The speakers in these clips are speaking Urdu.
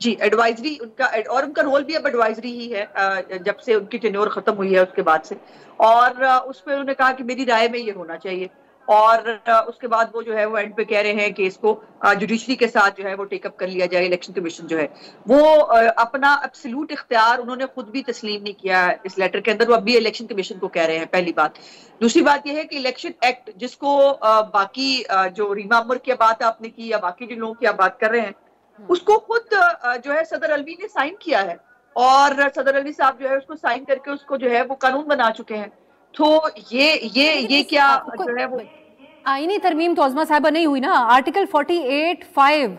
جی ایڈوائزری ان کا، اور ان کا رول بھی اب ایڈوائزری ہی ہے جب سے ان کی ٹینیور ختم ہوئی ہے اس کے بعد سے، اور اس پہ انہوں نے کہا کہ میری رائے میں یہ ہونا چاہیے، اور اس کے بعد وہ جو ہے وہ اینڈ پہ کہہ رہے ہیں کہ اس کو جوڈیشری کے ساتھ جو ہے وہ ٹیک اپ کر لیا جائے۔ الیکشن کمیشن جو ہے وہ اپنا ایبسولوٹ اختیار انہوں نے خود بھی تسلیم نہیں کیا ہے اس لیٹر کے اندر، وہ اب بھی الیکشن کمیشن کو کہہ رہے ہیں، پہلی بات۔ دوسری بات یہ ہے کہ الیکشن ایکٹ جس کو باقی جو ریما عمر کی بات آپ نے کی یا باقی جو لوگوں کی آپ بات کر رہے ہیں، اس کو خود جو ہے صدر الوی نے سائن کیا ہے، اور صدر الوی صاحب جو ہے اس کو سائن کر کے اس کو جو ہے وہ قانون بنا چکے ہیں۔ تو یہ کیا جو ہے وہ آئینی ترمیم تو عظمہ صاحبہ نہیں ہوئی نا، آرٹیکل 48(5)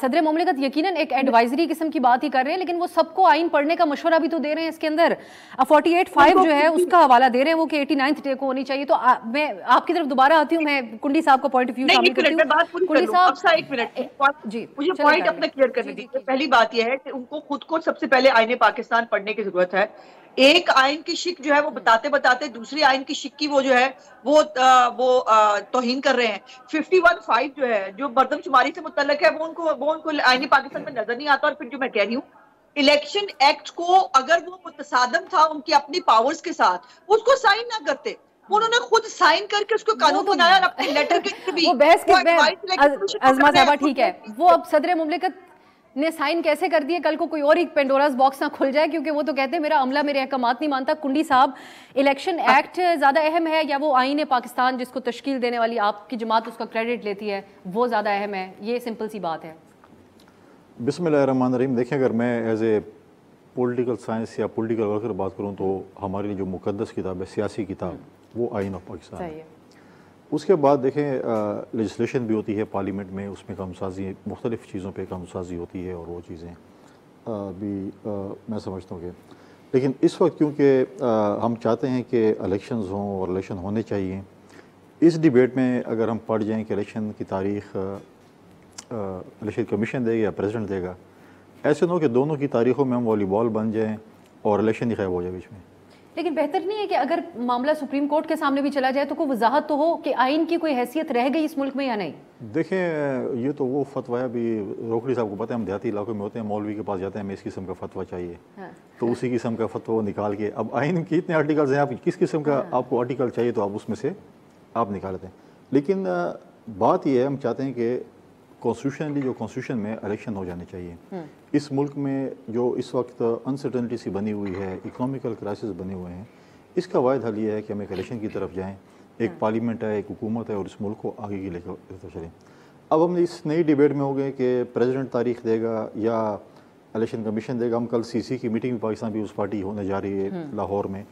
صدر مملکت یقیناً ایک ایڈوائزری قسم کی بات ہی کر رہے ہیں، لیکن وہ سب کو آئین پڑھنے کا مشورہ بھی تو دے رہے ہیں اس کے اندر۔ 48(5) جو ہے اس کا حوالہ دے رہے ہیں وہ کہ 89th ڈے کو ہونی چاہیے۔ تو میں آپ کی طرف دوبارہ آتی ہوں، میں کنڈی صاحب کا پوائنٹ آف ویو شامل کرتی ہوں۔ کنڈی صاحب ایک منٹ مجھے پوائنٹ اپنا کلیئر کرنے دیجیے۔ پہلی بات یہ ہے کہ ان کو خود کو سب سے پہلے آئین پاکستان پڑھنے کی ضرورت ہے۔ ایک آئین کی شک جو ہے وہ بتاتے بتاتے دوسری آئین کی شک کی وہ جو ہے وہ توہین کر رہے ہیں۔ 51(5) جو ہے جو مردم شماری سے متعلق ہے وہ ان کو آئین پاکستان میں نظر نہیں آتا، اور پھر جو میں کہہ رہی ہوں الیکشن ایکٹ کو اگر وہ متصادم تھا ان کی اپنی پاورز کے ساتھ اس کو سائن نہ کرتے، انہوں نے خود سائن کر کے اس کو قانون بنایا، اور اپنے لیٹر کے بھی وہ بحث کس میں عظمہ صاحبہ ٹھیک ہے، وہ اب صدر مملکت نے سائن کیسے کر دیے، کل کو کوئی اور ایک پینڈوراز باکس نہ کھل جائے، کیونکہ وہ تو کہتے ہیں میرا عملہ میرے احکامات نہیں مانتا۔ کنڈی صاحب، الیکشن ایکٹ زیادہ اہم ہے یا وہ آئین پاکستان جس کو تشکیل دینے والی آپ کی جماعت اس کا کریڈٹ لیتی ہے وہ زیادہ اہم ہے؟ یہ سمپل سی بات ہے۔ بسم اللہ الرحمن الرحیم۔ دیکھیں اگر میں ایز اے پولیٹیکل سائنس یا پولیٹیکل ورکر بات کروں تو ہمارے لیے جو مقدس کتاب ہے، سیاسی کتاب، وہ آئین آف پاکستان ہے۔ اس کے بعد دیکھیں لیجسلیشن بھی ہوتی ہے پارلیمنٹ میں، اس میں قانون سازی مختلف چیزوں پہ قانون سازی ہوتی ہے، اور وہ چیزیں بھی میں سمجھتا ہوں کہ، لیکن اس وقت کیونکہ ہم چاہتے ہیں کہ الیکشنز ہوں اور الیکشن ہونے چاہیے، اس ڈیبیٹ میں اگر ہم پڑھ جائیں کہ الیکشن کی تاریخ الیکشن کمیشن دے گا یا پریزیڈنٹ دے گا، ایسے نہ ہو کہ دونوں کی تاریخوں میں ہم والی بال بن جائیں اور الیکشن ہی غائب ہو جائے بیچ میں۔ لیکن بہتر نہیں ہے کہ اگر معاملہ سپریم کورٹ کے سامنے بھی چلا جائے تو کوئی وضاحت تو ہو کہ آئین کی کوئی حیثیت رہ گئی اس ملک میں یا نہیں؟ دیکھیں یہ تو وہ فتویٰ بھی روکڑی صاحب کو پتہ ہے، ہم دیہاتی علاقوں میں ہوتے ہیں، مولوی کے پاس جاتے ہیں ہمیں اس قسم کا فتویٰ چاہیے، تو اسی قسم کا فتویٰ نکال کے، اب آئین کی اتنے آرٹیکلز ہیں، آپ کس قسم کا آپ کو آرٹیکل چاہیے تو آپ اس میں سے آپ نکالتے ہیں۔ لیکن بات یہ ہے ہم چاہتے ہیں کہ کانسٹیٹیوشنلی جو کانسٹیٹیوشن میں الیکشن ہو جانے چاہیے۔ اس ملک میں جو اس وقت انسرٹنٹی سی بنی ہوئی ہے، اکنامیکل کرائسس بنے ہوئے ہیں، اس کا واحد حل یہ ہے کہ ہم ایک الیکشن کی طرف جائیں، ایک پارلیمنٹ ہے، ایک حکومت ہے، اور اس ملک کو آگے کی لے کر چلیں۔ اب ہم اس نئی ڈیبیٹ میں ہو گئے کہ پریزیڈنٹ تاریخ دے گا یا الیکشن کمیشن دے گا۔ ہم کل سی کی میٹنگ میں پاکستان پیپلز پارٹی ہونے جا رہی ہے لاہور میں،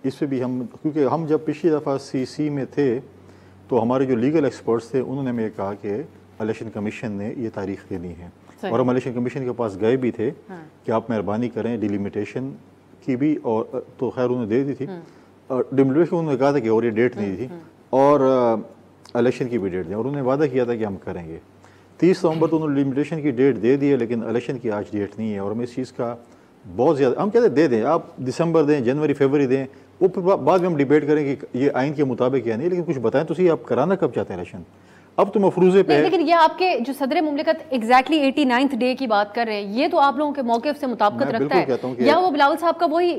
اس پہ بھی ہم، کیونکہ ہم جب پچھلی دفعہ سی میں تھے تو ہمارے جو لیگل ایکسپرٹس تھے انہوں نے ہمیں کہا کہ الیکشن کمیشن نے یہ تاریخ دینی ہے، اور ہم الیکشن کمیشن کے پاس گئے بھی تھے کہ آپ مہربانی کریں ڈیلیمیٹیشن کی بھی، اور تو خیر انہوں نے دے دی تھی، ڈیلیمیٹیشن انہوں نے کہا تھا کہ اور یہ ڈیٹ نہیں تھی، اور الیکشن کی بھی ڈیٹ دیں، اور انہوں نے وعدہ کیا تھا کہ ہم کریں گے۔ 30 نومبر تو انہوں نے ڈیلیمیٹیشن کی ڈیٹ دے دی ہے، لیکن الیکشن کی آج ڈیٹ نہیں ہے، اور ہم اس چیز کا بہت زیادہ، ہم کہتے ہیں دے دیں، آپ دسمبر دیں، جنوری فروری دیں، وہ پھر بعد میں ہم ڈیبیٹ کریں کہ یہ آئین کے مطابق یا نہیں، لیکن کچھ بتائیں تو صحیح، آپ کرانا کب چاہتے ہیں الیکشن؟ اب تو مفروضے پہ، لیکن یہ آپ کے جو صدر مملکت ایگزیکٹلی 89th ڈے کی بات کر رہے ہیں، یہ تو آپ لوگوں کے موقف سے مطابقت رکھتا ہے، یا وہ بلاول صاحب کا وہی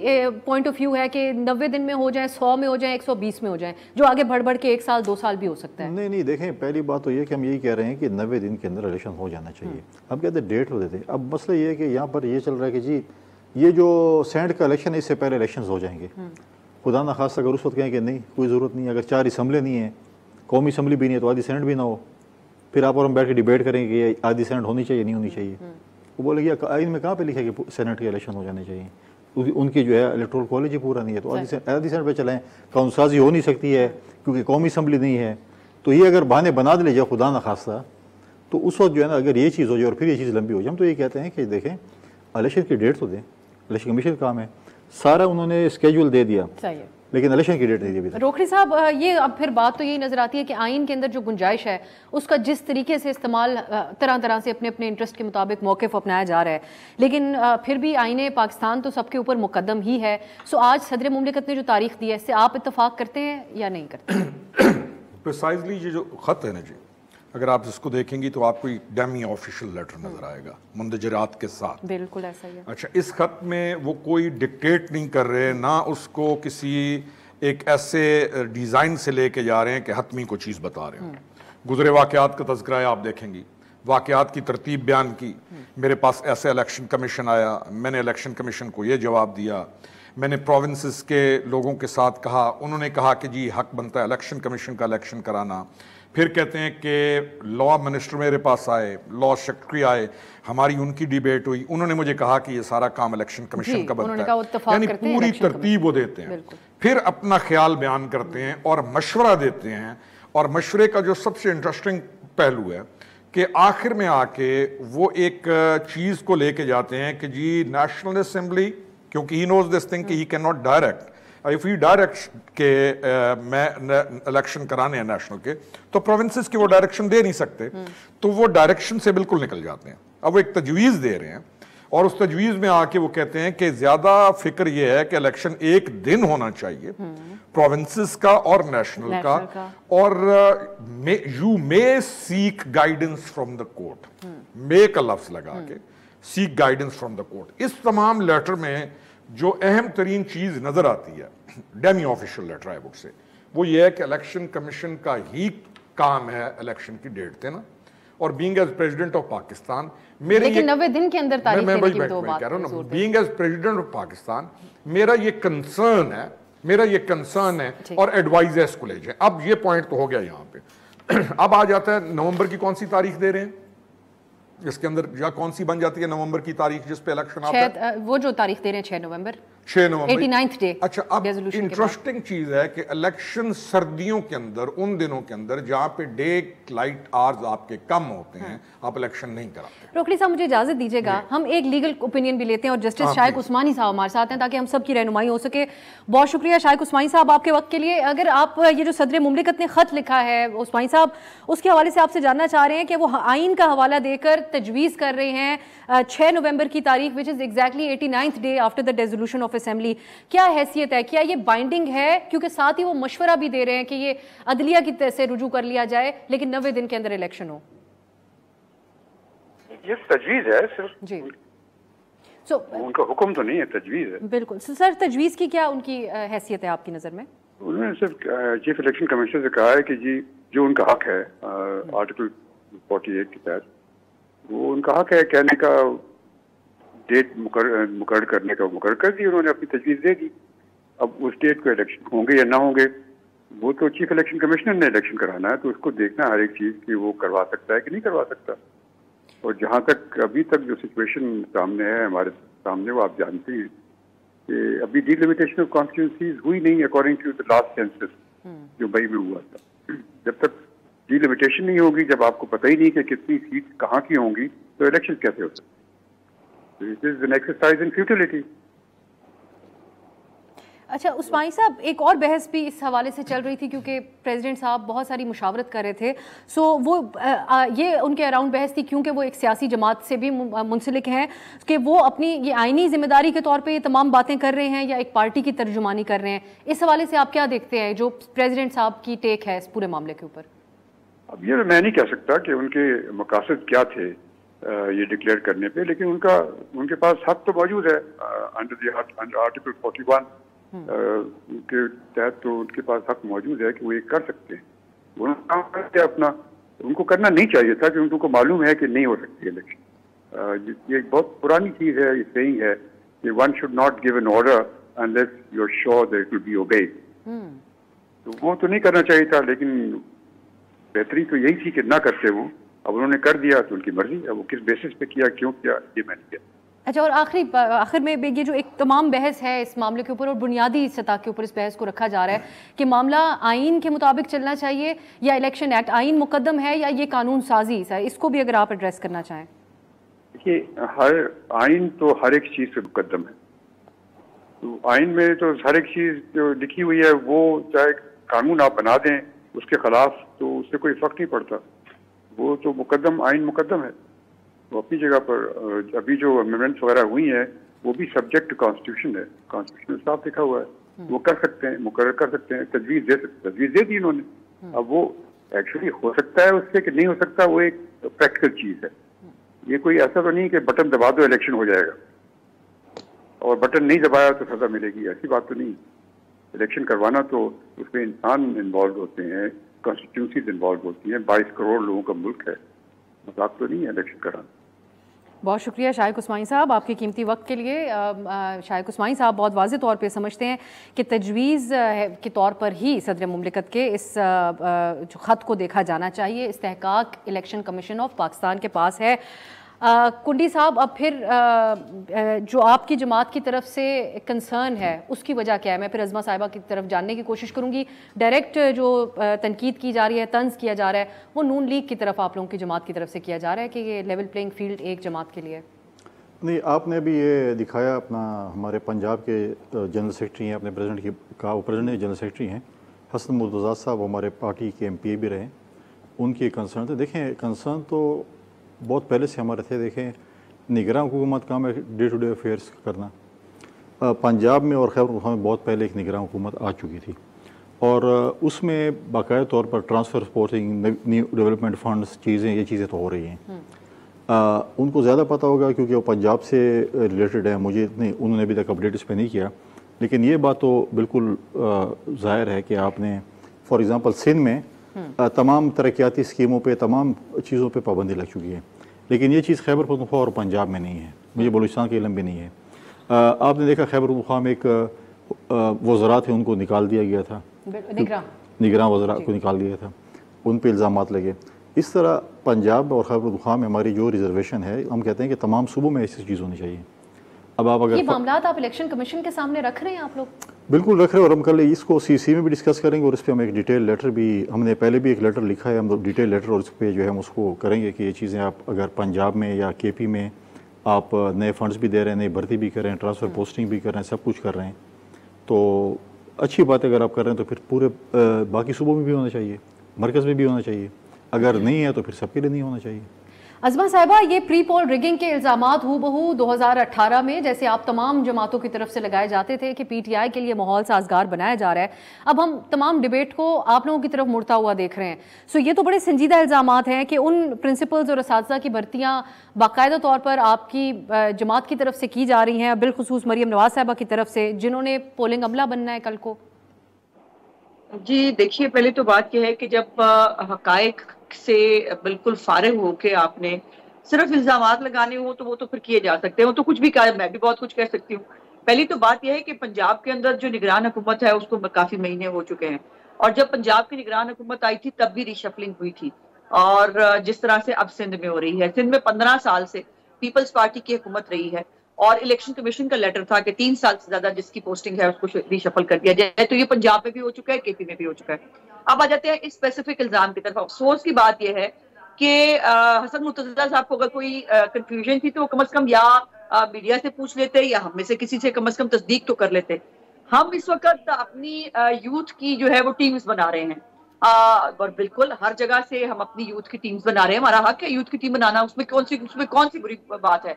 پوائنٹ آف ویو ہے کہ 90 دن میں ہو جائیں، 100 میں ہو جائیں، 120 میں ہو جائیں، جو آگے بڑھ بڑھ کے 1 سال 2 سال بھی ہو سکتا ہے؟ نہیں دیکھیں، پہلی بات تو یہ کہ ہم یہی کہہ رہے ہیں کہ 90 دن کے اندر الیکشن ہو جانا چاہیے، ہم کہتے ہیں ڈیٹ ہو دیتے ہیں۔ اب مسئلہ یہ ہے کہ یہاں پر یہ چل رہا ہے کہ جی یہ جو سینٹ کا الیکشن ہے اس سے پہلے الیکشنز ہو جائیں گے، خدا نہ خاصہ اگر اس وقت کہیں کہ نہیں کوئی ضرورت نہیں ہے، اگر 4 اسمبلی نہیں ہیں، قومی اسمبلی بھی نہیں ہے تو آدھی سینٹ بھی نہ ہو، پھر آپ اور ہم بیٹھ کے ڈیبیٹ کریں کہ یہ آدھی سینٹ ہونی چاہیے نہیں ہونی چاہیے، وہ بولے گی آئین میں کہاں پہ لکھا ہے کہ سینٹ کے الیکشن ہو جانے چاہیے، ان کی جو ہے الیکٹورل کالج ہی پورا نہیں ہے، تو آدھی سینٹ پہ چلائیں، قانون سازی ہو نہیں سکتی ہے کیونکہ قومی اسمبلی نہیں ہے، تو یہ اگر بہانے بنا دے جائے خدا نہ خاصہ، تو اس وقت جو ہے نا اگر یہ چیز ہو جائے اور پھر یہ چیز لمبی ہو جائے، ہم تو یہ کہتے ہیں کہ دیکھیں الیکشن کی ڈیٹ تو دیں، الیکشن کمیشن کا کام ہے، سارا انہوں نے اسکیجول دے دیا، لیکن الیکشن کی ڈیٹ نہیں دی۔ روکھڑی صاحب، یہ اب پھر بات تو یہی نظر آتی ہے کہ آئین کے اندر جو گنجائش ہے اس کا جس طریقے سے استعمال طرح طرح سے اپنے اپنے انٹرسٹ کے مطابق موقف اپنایا جا رہا ہے، لیکن پھر بھی آئین پاکستان تو سب کے اوپر مقدم ہی ہے۔ سو آج صدر مملکت نے جو تاریخ دی ہے، اس سے آپ اتفاق کرتے ہیں یا نہیں کرتے؟ پریسائزلی یہ جو خط ہے نا جی، اگر آپ اس کو دیکھیں گی تو آپ کو ایک ڈیمی آفیشل لیٹر نظر آئے گا مندرجات کے ساتھ. بالکل ایسا ہی ہے. اچھا, اس خط میں وہ کوئی ڈکٹیٹ نہیں کر رہے, نہ اس کو کسی ایک ایسے ڈیزائن سے لے کے جا رہے ہیں کہ حتمی کو چیز بتا رہے ہیں. گزرے واقعات کا تذکرہ ہے, آپ دیکھیں گی واقعات کی ترتیب بیان کی. میرے پاس ایسے الیکشن کمیشن آیا, میں نے الیکشن کمیشن کو یہ جواب دیا. میں نے پروونسز کے لوگوں کے ساتھ کہا, انہوں نے کہا کہ جی حق بنتا ہے الیکشن کمیشن کا الیکشن کرانا. پھر کہتے ہیں کہ لا منسٹر میرے پاس آئے, لا سیکرٹری آئے, ہماری ان کی ڈیبیٹ ہوئی, انہوں نے مجھے کہا کہ یہ سارا کام الیکشن کمیشن کا بنتا ہے. یعنی پوری ترتیب وہ دیتے ہیں, پھر اپنا خیال بیان کرتے ہیں اور مشورہ دیتے ہیں. اور مشورے کا جو سب سے انٹرسٹنگ پہلو ہے کہ آخر میں آ کے وہ ایک چیز کو لے کے جاتے ہیں کہ جی نیشنل اسمبلی, کیونکہ ہی نوز دس تھنگ کہ he can not direct, if he direct کہ میں الیکشن کرانے ہیں نیشنل کے, تو پروونسز کی وہ ڈائریکشن دے نہیں سکتے, تو وہ ڈائریکشن سے بالکل نکل جاتے ہیں. اب وہ ایک تجویز دے رہے ہیں اور اس تجویز میں آ کے وہ کہتے ہیں کہ زیادہ فکر یہ ہے کہ الیکشن ایک دن ہونا چاہیے پروونسز کا اور نیشنل کا, اور you may seek guidance from the court, may کا لفظ لگا کے seek guidance from the court. اس تمام لیٹر میں جو اہم ترین چیز نظر آتی ہے, ڈیمی آفیشل لیٹر ہے بک سے, وہ یہ ہے کہ الیکشن کمیشن کا ہی کام ہے الیکشن کی ڈیٹ دینا, اور being as president of Pakistan میرے, لیکن 90 دن کے اندر تاریخ دینے کی تو بات کہہ رہا ہوں, being as president of Pakistan میرا یہ کنسرن ہے, اور ایڈوائز ہے اس کو لے جائیں. اب یہ پوائنٹ تو ہو گیا یہاں پہ. اب آ جاتا ہے نومبر کی کون سی تاریخ دے رہے ہیں, اس کے اندر یا کون سی بن جاتی ہے نومبر کی تاریخ جس پہ الیکشن آتا ہے, وہ جو تاریخ دے رہے ہیں 6 نومبر 89th ڈے. اچھا, اب انٹرسٹنگ چیز ہے کہ الیکشن سردیوں کے اندر, ان دنوں کے اندر جہاں پہ ڈے لائٹ آورز آپ کے کم ہوتے ہیں, آپ الیکشن نہیں کراتے. روکڑی صاحب مجھے اجازت دیجیے گا, ہم ایک لیگل اوپینین بھی لیتے ہیں, اور جسٹس شائق عثمانی صاحب ہمارے ساتھ ہیں تاکہ ہم سب کی رہنمائی ہو سکے. بہت شکریہ شائق عثمانی صاحب آپ کے وقت کے لیے. اگر آپ یہ جو صدر مملکت نے خط لکھا ہے عثمانی صاحب, اس کے حوالے سے آپ سے جاننا چاہ رہے ہیں کہ وہ آئین کا حوالہ دے کر تجویز کر رہے ہیں 6 نومبر کی تاریخ, which is exactly 89th day after the dissolution of assembly. کیا حیثیت ہے, کیا یہ بائنڈنگ ہے, کیونکہ ساتھ ہی وہ مشورہ بھی دے رہے ہیں کہ یہ عدلیہ کی طرف سے رجوع کر لیا جائے لیکن 90 دن کے اندر الیکشن ہو. یہ تجویز ہے صرف, جی ان کا حکم تو نہیں ہے, تجویز ہے. بالکل سر, تجویز کی کیا ان کی حیثیت ہے آپ کی نظر میں؟ انہوں نے صرف چیف الیکشن کمیشنر سے کہا ہے کہ جی جو ان کا حق ہے آرٹیکل 48 کے تحت, وہ ان کا حق ہے کہنے کا, ڈیٹ مقرر کرنے کا مقرر کر دی, انہوں نے اپنی تجویز دے دی. اب اس ڈیٹ کو الیکشن ہوں گے یا نہ ہوں گے وہ تو چیف الیکشن کمشنر نے الیکشن کرانا ہے, تو اس کو دیکھنا ہر ایک چیز کہ وہ کروا سکتا ہے کہ نہیں کروا سکتا. اور جہاں تک ابھی تک جو سچویشن سامنے ہے ہمارے سامنے, وہ آپ جانتے ہیں کہ ابھی ڈی لمیٹیشن آف کانسٹیٹوئنسیز ہوئی نہیں according to the last census جو مئی میں ہوا تھا. جب تک ڈی لمیٹیشن نہیں ہوگی, جب آپ کو پتہ ہی نہیں کہ کتنی سیٹ کہاں کی ہوں گی, تو الیکشن کیسے ہو سکتے؟ This is an exercise in futility. اچھا عثمانی صاحب, ایک اور بحث بھی اس حوالے سے چل رہی تھی کیونکہ پریزیڈنٹ صاحب بہت ساری مشاورت کر رہے تھے, سو وہ یہ ان کے اراؤنڈ بحث تھی کیونکہ وہ ایک سیاسی جماعت سے بھی منسلک ہیں کہ وہ اپنی یہ آئینی ذمہ داری کے طور پہ یہ تمام باتیں کر رہے ہیں یا ایک پارٹی کی ترجمانی کر رہے ہیں. اس حوالے سے آپ کیا دیکھتے ہیں جو پریزیڈنٹ صاحب کی ٹیک ہے اس پورے معاملے کے اوپر؟ اب یہ میں نہیں کہہ سکتا کہ ان کے مقاصد کیا تھے یہ ڈکلیئر کرنے پہ, لیکن ان کے پاس حق تو موجود ہے انڈر آرٹیکل 41 کے تحت, تو ان کے پاس حق موجود ہے کہ وہ یہ کر سکتے ہیں. انہوں نے کام کرتے اپنا, ان کو کرنا نہیں چاہیے تھا کہ ان کو معلوم ہے کہ نہیں ہو سکتی الیکشن. یہ ایک بہت پرانی چیز ہے, یہ صحیح ہے کہ one should not give an order unless you are sure that it will be obeyed. تو وہ تو نہیں کرنا چاہیے تھا, لیکن بہتری تو یہی تھی کہ نہ کرتے وہ. اب انہوں نے کر دیا تو ان کی مرضی, اب وہ کس بیسس پہ کیا, کیوں کیا, یہ میں نہیں کیا. اچھا, اور آخر میں یہ جو ایک تمام بحث ہے اس معاملے کے اوپر اور بنیادی سطح کے اوپر اس بحث کو رکھا جا رہا ہے کہ معاملہ آئین کے مطابق چلنا چاہیے یا الیکشن ایکٹ, آئین مقدم ہے یا یہ قانون سازی ہے, اس کو بھی اگر آپ ایڈریس کرنا چاہیں. دیکھیے, ہر آئین تو ہر ایک چیز سے مقدم ہے. تو آئین میں تو ہر ایک چیز جو لکھی ہوئی ہے وہ چاہے قانون آپ بنا دیں اس کے خلاف, تو اس سے کوئی فرق نہیں پڑتا, وہ تو مقدم, آئین مقدم ہے. وہ اپنی جگہ پر ابھی جو امینڈمنٹس وغیرہ ہوئی ہیں وہ بھی سبجیکٹ کانسٹیٹیوشن ہے, کانسٹیٹیوشن میں صاف لکھا ہوا ہے, وہ کر سکتے ہیں, مقرر کر سکتے ہیں, تجویز دے دی انہوں نے. اب وہ ایکچولی ہو سکتا ہے اس سے کہ نہیں ہو سکتا، وہ ایک پریکٹیکل چیز ہے. یہ کوئی ایسا تو نہیں کہ بٹن دبا دو الیکشن ہو جائے گا اور بٹن نہیں دبایا تو سزا ملے گی، ایسی بات تو نہیں. الیکشن کروانا تو اس میں انسان انوالو ہوتے ہیں، کانسٹیٹیوشنز انوالو ہوتی ہیں، 22 کروڑ لوگوں کا ملک ہے، مذاق تو نہیں ہے الیکشن کرانا. بہت شکریہ شائق عثمانی صاحب آپ کے قیمتی وقت کے لیے. شائق عثمانی صاحب بہت واضح طور پہ سمجھتے ہیں کہ تجویز کے طور پر ہی صدر مملکت کے اس جو خط کو دیکھا جانا چاہیے. استحقاق الیکشن کمیشن آف پاکستان کے پاس ہے. کنڈی صاحب اب پھر جو آپ کی جماعت کی طرف سے کنسرن ہے اس کی وجہ کیا ہے؟ میں پھر عظمہ صاحبہ کی طرف جاننے کی کوشش کروں گی. ڈائریکٹ جو تنقید کی جا رہی ہے، طنز کیا جا رہا ہے، وہ نون لیگ کی طرف آپ لوگوں کی جماعت کی طرف سے کیا جا رہا ہے کہ یہ لیول پلینگ فیلڈ ایک جماعت کے لیے. نہیں، آپ نے بھی یہ دکھایا اپنا، ہمارے پنجاب کے جنرل سیکرٹری ہیں، اپنے پریزیڈنٹ کی کہا، وہ پریزیڈنٹ جنرل سیکرٹری ہیں حسن مرتضیٰ صاحب، ہمارے پارٹی کے MP بھی رہے. ان کی کنسرن تھے. دیکھیں کنسرن تو بہت پہلے سے ہمارے تھے. دیکھیں نگراں حکومت کام ہے ڈے ٹو ڈے افیئرس کرنا. پنجاب میں اور خیبر پختونخوا میں بہت پہلے ایک نگراں حکومت آ چکی تھی اور اس میں باقاعدہ طور پر transfer supporting, new development funds, یہ چیزیں تو ہو رہی ہیں. ان کو زیادہ پتہ ہوگا کیونکہ وہ پنجاب سے ریلیٹڈ ہے. مجھے انہوں نے ابھی تک اپڈیٹ اس پہ نہیں کیا، لیکن یہ بات تو بالکل ظاہر ہے کہ آپ نے فار ایگزامپل سندھ میں تمام ترقیاتی اسکیموں پہ، تمام چیزوں پہ پابندی لگ چکی ہے، لیکن یہ چیز خیبر پختونخوا اور پنجاب میں نہیں ہے. مجھے بلوچستان کے علم بھی نہیں ہے. آپ نے دیکھا خیبر پختونخوا میں ایک وزراء تھے، ان کو نکال دیا گیا تھا، نگراں وزراء کو نکال دیا تھا، ان پہ الزامات لگے. اس طرح پنجاب اور خیبر پختونخوا میں ہماری جو ریزرویشن ہے، ہم کہتے ہیں کہ تمام صوبوں میں ایسی چیز ہونی چاہیے. اب آپ اگر یہ معاملات آپ الیکشن کمیشن کے سامنے رکھ رہے ہیں آپ لوگ؟ بالکل رکھ رہے ہیں، اور ہم کل اس کو CC میں بھی ڈسکس کریں گے اور اس پہ ہم ایک ڈیٹیل لیٹر بھی، ہم نے پہلے بھی ایک لیٹر لکھا ہے، ہم ڈیٹیل لیٹر اور اس پہ جو ہے ہم اس کو کریں گے کہ یہ چیزیں آپ اگر پنجاب میں یا KP میں آپ نئے فنڈز بھی دے رہے ہیں، نئی بھرتی بھی کر رہے ہیں، ٹرانسفر پوسٹنگ بھی کر رہے ہیں، سب کچھ کر رہے ہیں، تو اچھی بات ہے. اگر آپ کر رہے ہیں تو پھر پورے باقی صوبوں میں بھی ہونا چاہیے، مرکز میں بھی ہونا چاہیے. اگر نہیں ہے تو پھر سب کے لیے نہیں ہونا چاہیے. عظمہ صاحبہ، یہ پری پول ریگنگ کے الزامات ہو بہو 2018 میں جیسے آپ تمام جماعتوں کی طرف سے لگائے جاتے تھے کہ PTI کے لیے ماحول سازگار بنایا جا رہا ہے، اب ہم تمام ڈیبیٹ کو آپ لوگوں کی طرف مڑتا ہوا دیکھ رہے ہیں. سو یہ تو بڑے سنجیدہ الزامات ہیں کہ ان پرنسپلز اور اساتذہ کی بھرتیاں باقاعدہ طور پر آپ کی جماعت کی طرف سے کی جا رہی ہیں، بالخصوص مریم نواز صاحبہ کی طرف سے، جنہوں نے پولنگ عملہ بننا ہے کل کو. جی دیکھیے، پہلے تو بات یہ ہے کہ جب حقائق سے بالکل فارغ ہو کے آپ نے صرف الزامات لگانے ہو تو وہ تو پھر کیے جا سکتے ہیں، وہ تو کچھ بھی کہا، میں بھی بہت کچھ کہہ سکتی ہوں. پہلی تو بات یہ ہے کہ پنجاب کے اندر جو نگران حکومت ہے اس کو کافی مہینے ہو چکے ہیں، اور جب پنجاب کی نگران حکومت آئی تھی تب بھی ریشفلنگ ہوئی تھی، اور جس طرح سے اب سندھ میں ہو رہی ہے. سندھ میں 15 سال سے پیپلز پارٹی کی حکومت رہی ہے اور الیکشن کمیشن کا لیٹر تھا کہ 3 سال سے زیادہ جس کی پوسٹنگ ہے اس کو ریشفل کر دیا جائے. تو یہ پنجاب میں بھی ہو چکا ہے، KP میں بھی ہو چکا ہے. اب آ جاتے ہیں اس اسپیسیفک الزام کی طرف. افسوس کی بات یہ ہے کہ حسن مرتضیٰ صاحب کو اگر کوئی کنفیوژن تھی تو کم از کم یا میڈیا سے پوچھ لیتے یا ہم میں سے کسی سے کم از کم تصدیق تو کر لیتے. ہم اس وقت اپنی یوتھ کی جو ہے وہ ٹیمز بنا رہے ہیں، اور بالکل ہر جگہ سے ہم اپنی یوتھ کی ٹیمز بنا رہے ہیں. ہمارا حق ہے یوتھ کی ٹیم بنانا، اس میں کون سی بری بات ہے.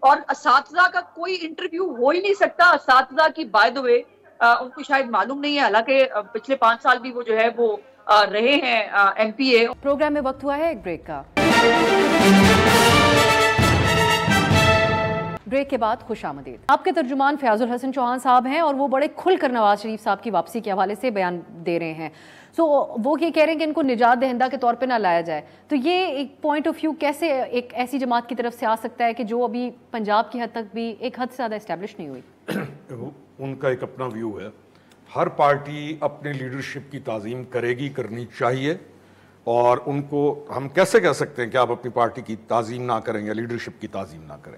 اور اساتذہ کا کوئی انٹرویو ہو ہی نہیں سکتا. اساتذہ کی بائی دی وے ان کو شاید معلوم نہیں ہے، حالانکہ پچھلے 5 سال بھی وہ جو ہے وہ رہے ہیں MPA. پروگرام میں وقت ہوا ہے ایک بریک کا. بریک کے بعد خوش آمدید. آپ کے ترجمان فیاض الحسن چوہان صاحب ہیں اور وہ بڑے کھل کر نواز شریف صاحب کی واپسی کے حوالے سے بیان دے رہے ہیں. سو وہ یہ کہہ رہے ہیں کہ ان کو نجات دہندہ کے طور پہ نہ لایا جائے. تو یہ ایک پوائنٹ آف ویو کیسے ایک ایسی جماعت کی طرف سے آ سکتا ہے کہ جو ابھی پنجاب کی حد تک بھی ایک حد سے زیادہ اسٹیبلش نہیں ہوئی؟ ان کا ایک اپنا ویو ہے. ہر پارٹی اپنے لیڈرشپ کی تعظیم کرے گی، کرنی چاہیے، اور ان کو ہم کیسے کہہ سکتے ہیں کہ آپ اپنی پارٹی کی تعظیم نہ کریں یا لیڈرشپ کی تعظیم نہ کریں.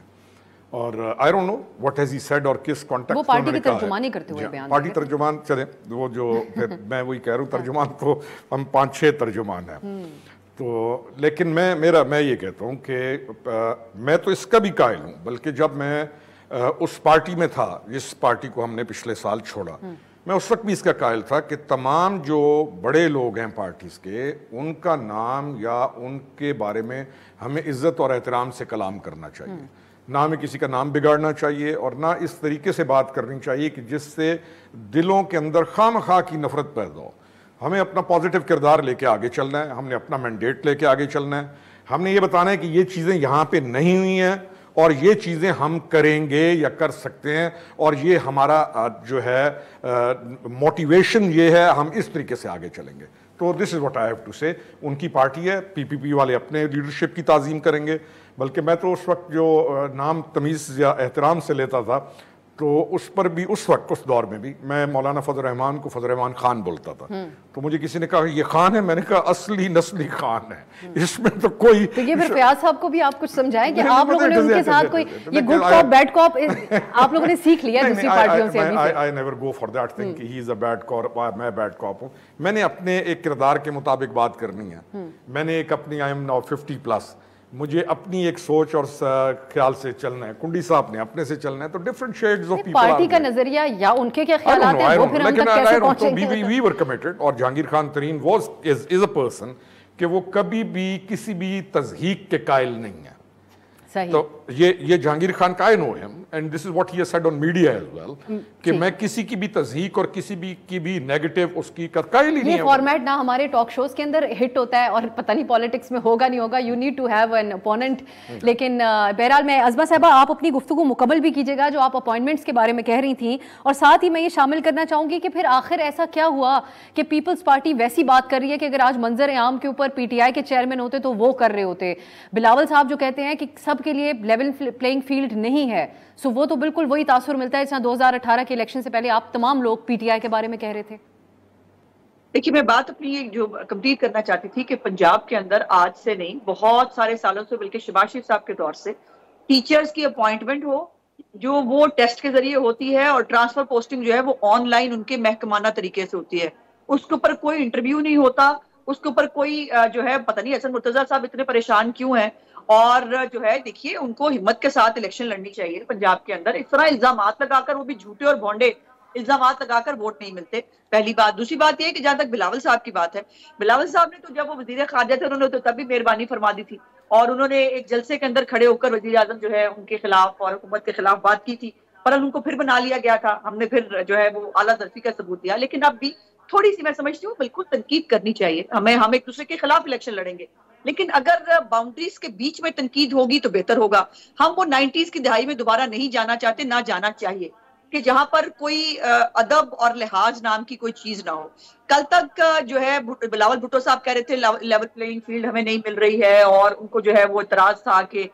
اور I don't know what has he said اور کس کانٹیکسٹ وہ پارٹی کی ترجمانی کرتے ہوئے بیان. پارٹی ترجمان چلیں، وہ جو میں وہی کہہ رہا ہوں، ترجمان تو ہم 5-6 ترجمان ہیں. تو لیکن میں یہ کہتا ہوں کہ میں تو اس کا بھی قائل ہوں، بلکہ جب میں اس پارٹی میں تھا جس پارٹی کو ہم نے پچھلے سال چھوڑا، میں اس وقت بھی اس کا قائل تھا کہ تمام جو بڑے لوگ ہیں پارٹیز کے، ان کا نام یا ان کے بارے میں ہمیں عزت اور احترام سے کلام کرنا چاہیے. نہ ہمیں کسی کا نام بگاڑنا چاہیے اور نہ اس طریقے سے بات کرنی چاہیے کہ جس سے دلوں کے اندر خواہ مخواہ کی نفرت پیدا ہو. ہمیں اپنا پازیٹیو کردار لے کے آگے چلنا ہے, ہم نے اپنا مینڈیٹ لے کے آگے چلنا ہے, ہم نے یہ بتانا ہے کہ یہ چیزیں یہاں پہ نہیں ہوئی ہیں اور یہ چیزیں ہم کریں گے یا کر سکتے ہیں, اور یہ ہمارا جو ہے موٹیویشن یہ ہے, ہم اس طریقے سے آگے چلیں گے. تو this is what I have to say. ان کی پارٹی ہے, پی پی پی والے اپنے لیڈرشپ کی تعظیم کریں گے, بلکہ میں تو اس وقت جو نام تمیز یا احترام سے لیتا تھا تو اس پر بھی اس وقت اس دور میں بھی میں مولانا فضل الرحمان کو فضل الرحمان خان بولتا تھا. تو مجھے کسی نے کہا یہ خان ہے, میں نے کہا اصلی نسلی خان ہے, اس میں تو کوئی. تو یہ پھر فیاض صاحب کو بھی آپ کچھ سمجھائیں کہ آپ لوگوں نے ان کے ساتھ کوئی یہ گڈ کاپ بیڈ کاپ آپ لوگوں نے سیکھ لیا دوسری پارٹیوں سے. I never go for that thing کہ he is a bad cop, میں بیڈ کاپ ہوں. میں نے اپنے ایک کردار کے مطابق بات کرنی ہے. میں نے ایک اپنی I am now 50+, مجھے اپنی ایک سوچ اور خیال سے چلنا ہے. کنڈی صاحب نے اپنے سے چلنا ہے. تو different sheds of people, party کا نظریہ یا ان کے کیا خیالات ہیں وہ پھر ہم تک کیسے پہنچیں گے. we were committed, اور جہانگیر خان ترین is a person کہ وہ کبھی بھی کسی بھی تضحیق کے قائل نہیں ہے. تو یہ جہانگیر خان کا I know him and this is what he has said on media as well کہ میں کسی کی بھی تضحیق اور کسی بھی کی بھی نیگیٹو اس کی قائل ہی نہیں ہے. یہ فارمیٹ نہ ہمارے ٹاک شوز کے اندر ہٹ ہوتا ہے اور پتہ نہیں پالیٹکس میں ہوگا نہیں ہوگا, you need to have an opponent. لیکن بہرحال میں عظمہ صاحبہ آپ اپنی گفتگو مکمل بھی کیجیے گا جو آپ اپوائنٹمنٹس کے بارے میں کہہ رہی تھیں, اور ساتھ ہی میں یہ شامل کرنا چاہوں گی کہ پھر آخر ایسا کیا ہوا کہ پیپلز پارٹی ویسی بات کر رہی ہے کہ اگر آج منظر عام کے اوپر پی ٹی آئی کے چیئرمین ہوتے تو وہ کر رہے ہوتے. بلاول صاحب جو کہتے ہیں کہ سب کے لیے لیول پلینگ فیلڈ نہیں ہے, سو وہ تو بالکل وہی تاثر ملتا ہے جس طرح 2018 کے الیکشن سے پہلے آپ تمام لوگ پی ٹی آئی کے بارے میں کہہ رہے تھے. دیکھیے میں بات اپنی جو کمپلیٹ کرنا چاہتی تھی کہ پنجاب کے اندر آج سے نہیں بہت سارے سالوں سے, بلکہ شہباز شریف صاحب کے دور سے ٹیچرز کی اپوائنٹمنٹ ہو جو وہ ٹیسٹ کے ذریعے ہوتی ہے, اور ٹرانسفر پوسٹنگ جو ہے وہ آن لائن ان کے محکمانہ طریقے سے ہوتی ہے. اس کے اوپر کوئی انٹرویو نہیں ہوتا, اس کے اوپر کوئی جو ہے پتہ نہیں حسن مرتضیٰ صاحب اتنے پریشان کیوں ہیں. اور جو ہے دیکھیے ان کو ہمت کے ساتھ الیکشن لڑنی چاہیے پنجاب کے اندر. اس طرح الزامات لگا کر, وہ بھی جھوٹے اور بھونڈے الزامات لگا کر ووٹ نہیں ملتے, پہلی بات. دوسری بات یہ ہے کہ جہاں تک بلاول صاحب کی بات ہے, بلاول صاحب نے تو جب وہ وزیر خارجہ تھے انہوں نے تو تب بھی مہربانی فرما دی تھی, اور انہوں نے ایک جلسے کے اندر کھڑے ہو کر وزیر اعظم جو ہے ان کے خلاف اور حکومت کے خلاف بات کی تھی, پر ان کو پھر بنا لیا گیا تھا. ہم نے پھر جو ہے وہ اعلیٰ درجے کا ثبوت دیا. لیکن اب بھی تھوڑی سی میں سمجھتی ہوں بالکل تنقید کرنی چاہیے. ہم ایک دوسرے کے خلاف الیکشن لڑیں گے, لیکن اگر باؤنڈریز کے بیچ میں تنقید ہوگی تو بہتر ہوگا. ہم وہ 90s کی دہائی میں دوبارہ نہیں جانا چاہتے, نہ جانا چاہیے, کہ جہاں پر کوئی ادب اور لحاظ نام کی کوئی چیز نہ ہو. کل تک جو ہے بلاول بھٹو صاحب کہہ رہے تھے لیول پلینگ فیلڈ ہمیں نہیں مل رہی ہے, اور ان کو جو ہے وہ اعتراض تھا کہ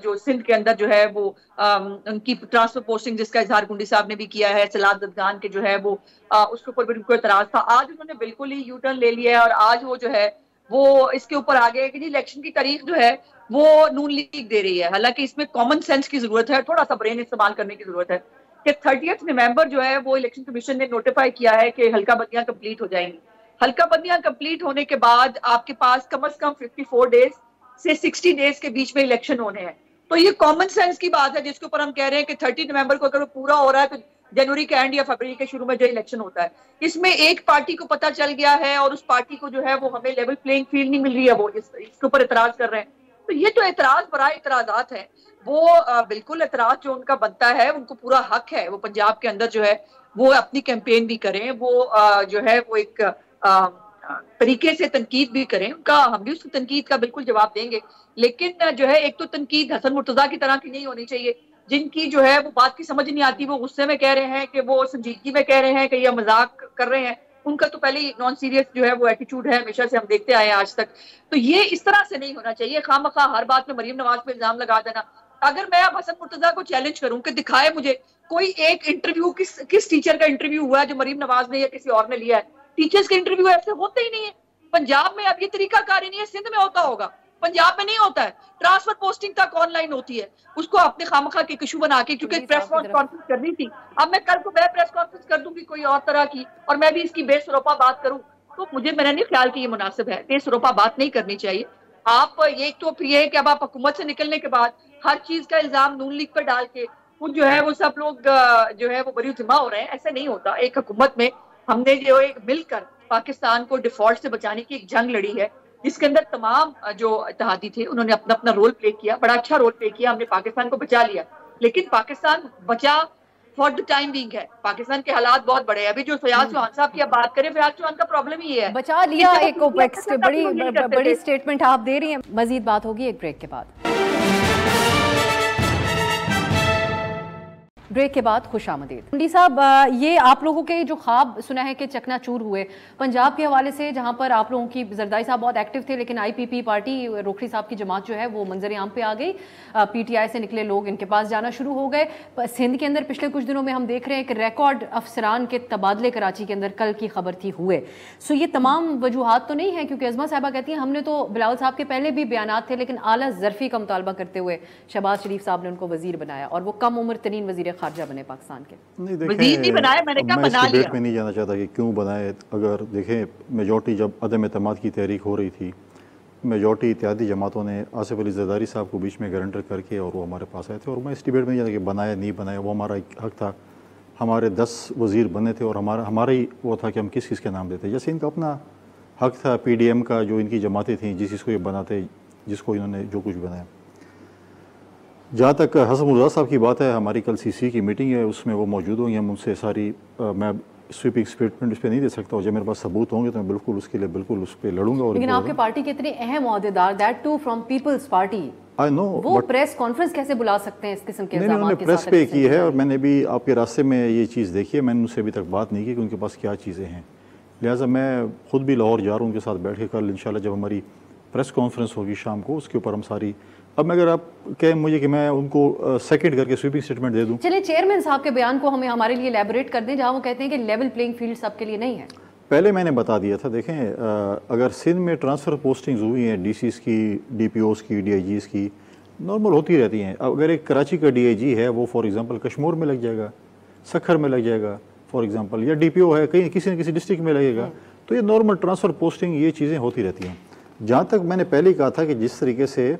جو سندھ کے اندر جو ہے وہ ان کی ٹرانسفر پوسٹنگ جس کا اظہار گنڈی صاحب نے بھی کیا ہے, سلاد ددگان کے جو ہے وہ اس کے اوپر بھی ان کو اعتراض تھا. آج انہوں نے بالکل ہی یو ٹرن لے لیا ہے, اور آج وہ جو ہے وہ اس کے اوپر آگے کہ جی الیکشن کی تاریخ جو ہے وہ نون لیگ دے رہی ہے. حالانکہ اس میں کامن سینس کی ضرورت ہے, تھوڑا سا برین استعمال کرنے کی ضرورت ہے کہ 30 نومبر جو ہے وہ الیکشن کمیشن نے نوٹیفائی کیا ہے کہ حلقہ بندیاں کمپلیٹ ہو جائیں گی. حلقہ بندیاں کمپلیٹ ہونے کے بعد آپ کے پاس کم از کم 54 ڈیز سے 60 ڈیز کے بیچ میں الیکشن ہونے ہیں. تو یہ کامن سینس کی بات ہے جس کے اوپر ہم کہہ رہے ہیں کہ 30 نومبر کو اگر وہ پورا ہو رہا ہے تو جنوری کے اینڈ یا فروری کے شروع میں جو الیکشن ہوتا ہے. اس میں ایک پارٹی کو پتہ چل گیا ہے اور اس پارٹی کو جو ہے وہ ہمیں لیول پلینگ فیلڈ نہیں مل رہی ہے, وہ اس کے اوپر اعتراض کر رہے ہیں. تو یہ تو اعتراض برائے اعتراضات ہیں, وہ بالکل اعتراض جو ان کا بنتا ہے, ان کو پورا حق ہے وہ پنجاب کے اندر جو ہے وہ اپنی کیمپین بھی کریں, وہ جو ہے وہ ایک طریقے سے تنقید بھی کریں. ان کا ہم بھی اس کی تنقید کا بالکل جواب دیں گے, لیکن جو ہے ایک تو تنقید حسن مرتضیٰ کی طرح کی نہیں ہونی چاہیے جن کی جو ہے وہ بات کی سمجھ نہیں آتی, وہ غصے میں کہہ رہے ہیں کہ وہ سنجیدگی میں کہہ رہے ہیں کہ یہ مذاق کر رہے ہیں. ان کا تو پہلے ہی نان سیریس جو ہے وہ ایٹیٹیوڈ ہے, ہمیشہ سے ہم دیکھتے آئے ہیں آج تک. تو یہ اس طرح سے نہیں ہونا چاہیے خواہ مخواہ ہر بات میں مریم نواز پہ الزام لگا دینا. اگر میں اب حسن مرتضیٰ کو چیلنج کروں کہ دکھائے مجھے کوئی ایک انٹرویو کس ٹیچر کا انٹرویو ہوا ہے جو مریم نواز نے یا کسی اور نے لیا ہے. ٹیچرز کے انٹرویو ایسے ہوتے ہی نہیں ہے پنجاب میں. اب یہ طریقہ کار ہی نہیں ہے, سندھ میں ہوتا ہوگا, پنجاب میں نہیں ہوتا ہے. ٹرانسفر پوسٹنگ تک آن لائن ہوتی ہے, اس کو اپنے خامخواہ کے ایشو بنا کے, کیونکہ پریس کانفرنس کرنی تھی. اب میں کل کو میں پریس کانفرنس کر دوں گی کوئی اور طرح کی, اور میں بھی اس کی بے سروپا بات کروں, تو میرا نہیں خیال کہ یہ مناسب ہے. بے سروپا بات نہیں کرنی چاہیے. آپ یہ تو پھر یہ ہے کہ اب آپ حکومت سے نکلنے کے بعد ہر چیز کا الزام نون لیگ پر ڈال کے ان جو ہے وہ سب لوگ جو ہے وہ بری ذمہ ہو رہے ہیں. ایسا نہیں ہوتا. ایک حکومت میں ہم نے جو ایک مل کر پاکستان کو ڈیفالٹ سے بچانے کی ایک جنگ لڑی ہے, جس کے اندر تمام جو اتحادی تھے انہوں نے اپنا رول پلے کیا, بڑا اچھا رول پلے کیا. ہم نے پاکستان کو بچا لیا, لیکن پاکستان بچا فار دا ٹائم بینگ ہے. پاکستان کے حالات بہت بڑے ہیں. ابھی جو فیاض چوہان صاحب کی اب بات کریں, فیاض چوہان کا پرابلم ہی ہے, بچا لیا ایک بڑی اسٹیٹمنٹ آپ دے رہی ہیں. مزید بات ہوگی ایک بریک کے بعد. بریک کے بعد خوش آمدید. منڈی صاحب, یہ آپ لوگوں کے جو خواب سنا ہے کہ چکنا چور ہوئے پنجاب کے حوالے سے, جہاں پر آپ لوگوں کی زرداری صاحب بہت ایکٹیو تھے, لیکن آئی پی پی پارٹی روکھڑی صاحب کی جماعت جو ہے وہ منظر عام پہ آ گئی. پی ٹی آئی سے نکلے لوگ ان کے پاس جانا شروع ہو گئے. سندھ کے اندر پچھلے کچھ دنوں میں ہم دیکھ رہے ہیں کہ ریکارڈ افسران کے تبادلے کراچی کے اندر کل کی خبر تھی ہوئے. سو یہ تمام وجوہات تو نہیں ہیں, کیونکہ عظمہ صاحبہ کہتی ہیں ہم نے تو بلاول صاحب کے پہلے بھی بیانات تھے, لیکن اعلیٰ ظرفی کا مطالبہ کرتے ہوئے شہباز شریف صاحب نے ان کو وزیر بنایا, اور وہ کم عمر ترین وزیر خارجہ بنے پاکستان. نہیں دیکھیں, میں اس ڈیبیٹ میں نہیں جانا چاہتا کہ کیوں بنائے. اگر دیکھیں میجورٹی جب عدم اعتماد کی تحریک ہو رہی تھی, میجورٹی اتحادی جماعتوں نے آصف علی زرداری صاحب کو بیچ میں گارنٹر کر کے اور وہ ہمارے پاس آئے تھے, اور میں اس ڈیبیٹ میں نہیں جاتا کہ بنایا نہیں بنایا, وہ ہمارا حق تھا. ہمارے 10 وزیر بنے تھے اور ہمارا ہی وہ تھا کہ ہم کس کس کے نام دیتے. جیسے ان کا اپنا حق تھا پی ڈی ایم کا, جو ان کی جماعتیں تھیں جس کو یہ بناتے, جس کو انہوں نے جو کچھ بنایا. جہاں تک حسن مرزا صاحب کی بات ہے, ہماری کل سی سی کی میٹنگ ہے, اس میں وہ موجود ہوں گے. ہم ان سے ساری, میں سویپنگ اسٹیٹمنٹ اس پہ نہیں دے سکتا ہوں. جب میرے پاس ثبوت ہوں گے تو میں بالکل اس کے لیے بالکل اس پہ لڑوں گا. لیکن آپ کے پارٹی کے اتنے اہم عہدیدار, that too from Peoples Party, وہ پریس کانفرنس کیسے بلا سکتے ہیں اس قسم کے الزامات کے ساتھ؟ پریس پہ کی ہے, اور میں نے بھی آپ کے راستے میں یہ چیز دیکھی ہے. میں نے ان سے ابھی تک بات نہیں کی کہ ان کے پاس کیا چیزیں ہیں. لہٰذا میں خود بھی لاہور جا رہا ہوں ان کے ساتھ بیٹھ کے. کل انشاءاللہ جب ہماری پریس کانفرنس ہوگی شام کو, اس کے اوپر ہم ساری, اب میں اگر آپ کہیں مجھے کہ میں ان کو سیکنڈ کر کے سویپنگ اسٹیٹمنٹ دے دوں. چلیں چیئرمین صاحب کے بیان کو ہمارے لیے ایلیبوریٹ کر دیں, جہاں وہ کہتے ہیں کہ لیول پلینگ فیلڈ سب کے لیے نہیں ہے. پہلے میں نے بتا دیا تھا, دیکھیں اگر سندھ میں ٹرانسفر پوسٹنگز ہوئی ہیں, ڈی سیز کی, ڈی پی اوز کی, ڈی آئی جیز کی, نارمل ہوتی رہتی ہیں. اگر ایک کراچی کا ڈی آئی جی ہے, وہ فار ایگزامپل کشمور میں لگ جائے گا, سکھر میں لگ جائے گا فار ایگزامپل, یا ڈی پی او ہے کہیں کسی نہ کسی ڈسٹرکٹ میں لگے گا, تو یہ نارمل ٹرانسفر پوسٹنگ یہ چیزیں ہوتی رہتی ہیں. جہاں تک میں نے پہلے کہا تھا کہ جس طریقے سے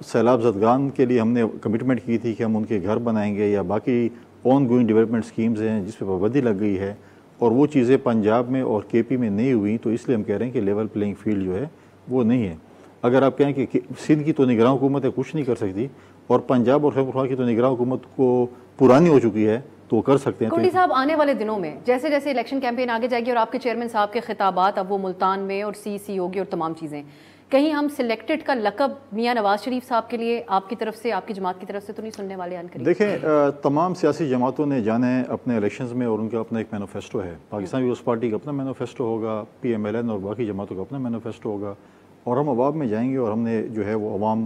سیلاب زدگان کے لیے ہم نے کمٹمنٹ کی تھی کہ ہم ان کے گھر بنائیں گے, یا باقی آن گوئنگ ڈیولپمنٹ سکیمز ہیں جس پہ پابندی لگ گئی ہے, اور وہ چیزیں پنجاب میں اور کے پی میں نہیں ہوئیں, تو اس لیے ہم کہہ رہے ہیں کہ لیول پلینگ فیلڈ جو ہے وہ نہیں ہے. اگر آپ کہیں کہ سندھ کی تو نگراں حکومت ہے, کچھ نہیں کر سکتی, اور پنجاب اور خیبر پختونخوا کی تو نگراں حکومت کو پرانی ہو چکی ہے, تو وہ کر سکتے ہیں. کنڈی صاحب, آنے والے دنوں میں جیسے جیسے الیکشن کیمپین آگے جائے گی اور آپ کے چیئرمین صاحب کے خطابات, اب وہ ملتان میں اور سی ہوگی اور تمام چیزیں, کہیں ہم سلیکٹڈ کا لقب میاں نواز شریف صاحب کے لیے آپ کی طرف سے, آپ کی جماعت کی طرف سے تو نہیں سننے والے؟ دیکھیں تمام سیاسی جماعتوں نے جانا ہے اپنے الیکشنز میں, اور ان کا اپنا ایک مینوفیسٹو ہے. پاکستان پیپلز پارٹی کا اپنا مینوفیسٹو ہوگا, پی ایم ایل این اور باقی جماعتوں کا اپنا مینوفیسٹو ہوگا, اور ہم عوام میں جائیں گے, اور ہم نے جو ہے وہ عوام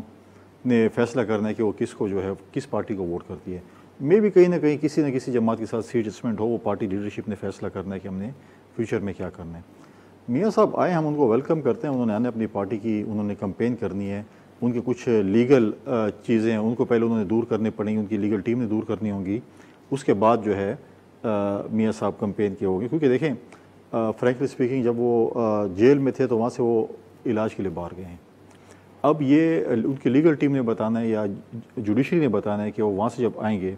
نے فیصلہ کرنا ہے کہ وہ کس کو جو ہے کس پارٹی کو ووٹ کرتی ہے. میں بھی کہیں نہ کہیں کسی نہ کسی جماعت کے ساتھ سیٹ اسپینڈ ہو, وہ پارٹی لیڈرشپ نے فیصلہ کرنا ہے کہ ہم نے فیوچر میں کیا کرنا ہے. میاں صاحب آئے, ہم ان کو ویلکم کرتے ہیں. انہوں نے آنے اپنی پارٹی کی, انہوں نے کمپین کرنی ہے, ان کے کچھ لیگل چیزیں ہیں ان کو پہلے انہوں نے دور کرنے پڑیں گی, ان کی لیگل ٹیم نے دور کرنی ہوں گی, اس کے بعد جو ہے میاں صاحب کمپین کی ہوگی. کیونکہ دیکھیں فرینکلی اسپیکنگ, جب وہ جیل میں تھے تو وہاں سے وہ علاج کے لیے باہر گئے ہیں. اب یہ ان کی لیگل ٹیم نے بتانا ہے یا جوڈیشری نے بتانا ہے کہ وہ وہاں سے جب آئیں گے,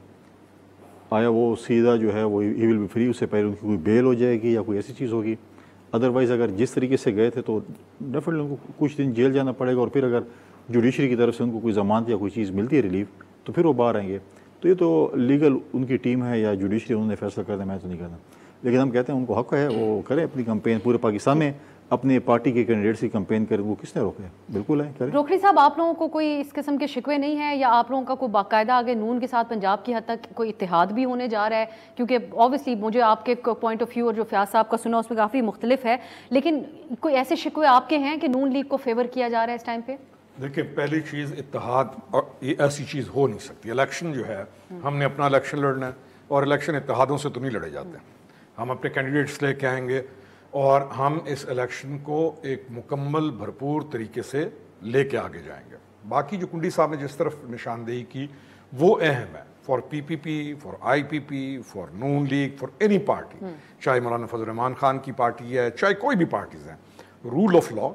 آیا وہ سیدھا جو ہے وہ ہی ول بی فری, اس سے پہلے ان کی کوئی بیل ہو جائے گی یا کوئی ایسی چیز ہوگی. ادروائز اگر جس طریقے سے گئے تھے تو ڈیفینیٹلی ان کو کچھ دن جیل جانا پڑے گا, اور پھر اگر جوڈیشری کی طرف سے ان کو کوئی ضمانت یا کوئی چیز ملتی ہے ریلیف, تو پھر وہ باہر آئیں گے. تو یہ تو لیگل ان کی ٹیم ہے یا جوڈیشری, انہوں نے فیصلہ کرنا, میں تو نہیں کرنا. لیکن ہم کہتے ہیں ان کو حق ہے, وہ کریں اپنی کمپین پورے پاکستان میں, اپنے پارٹی کے کینڈیڈیٹس کی کمپین کریں, وہ کس نے روکا ہے؟ بالکل ہے, کریں. روکھڑی صاحب, آپ لوگوں کو کوئی اس قسم کے شکوے نہیں ہیں, یا آپ لوگوں کا کوئی باقاعدہ آگے نون کے ساتھ پنجاب کی حد تک کوئی اتحاد بھی ہونے جا رہا ہے؟ کیونکہ آبویسلی مجھے آپ کے پوائنٹ آف ویو اور جو فیاض صاحب کا سنا اس میں کافی مختلف ہے, لیکن کوئی ایسے شکوے آپ کے ہیں کہ نون لیگ کو فیور کیا جا رہا ہے اس ٹائم پہ؟ دیکھیں پہلی چیز اتحاد, اور یہ ایسی چیز ہو نہیں سکتی. الیکشن جو ہے ہم نے اپنا الیکشن لڑنا ہے, اور الیکشن اتحادوں سے تو نہیں لڑے جاتے ہیں. ہم اپنے کینڈیڈیٹس لے کے آئیں گے, اور ہم اس الیکشن کو ایک مکمل بھرپور طریقے سے لے کے آگے جائیں گے. باقی جو کنڈی صاحب نے جس طرف نشاندہی کی وہ اہم ہے, for P P P, for I P P, for Noon league, for any party, چاہے مولانا فضل الرحمان خان کی پارٹی ہے, چاہے کوئی بھی پارٹیز ہیں. رول آف لا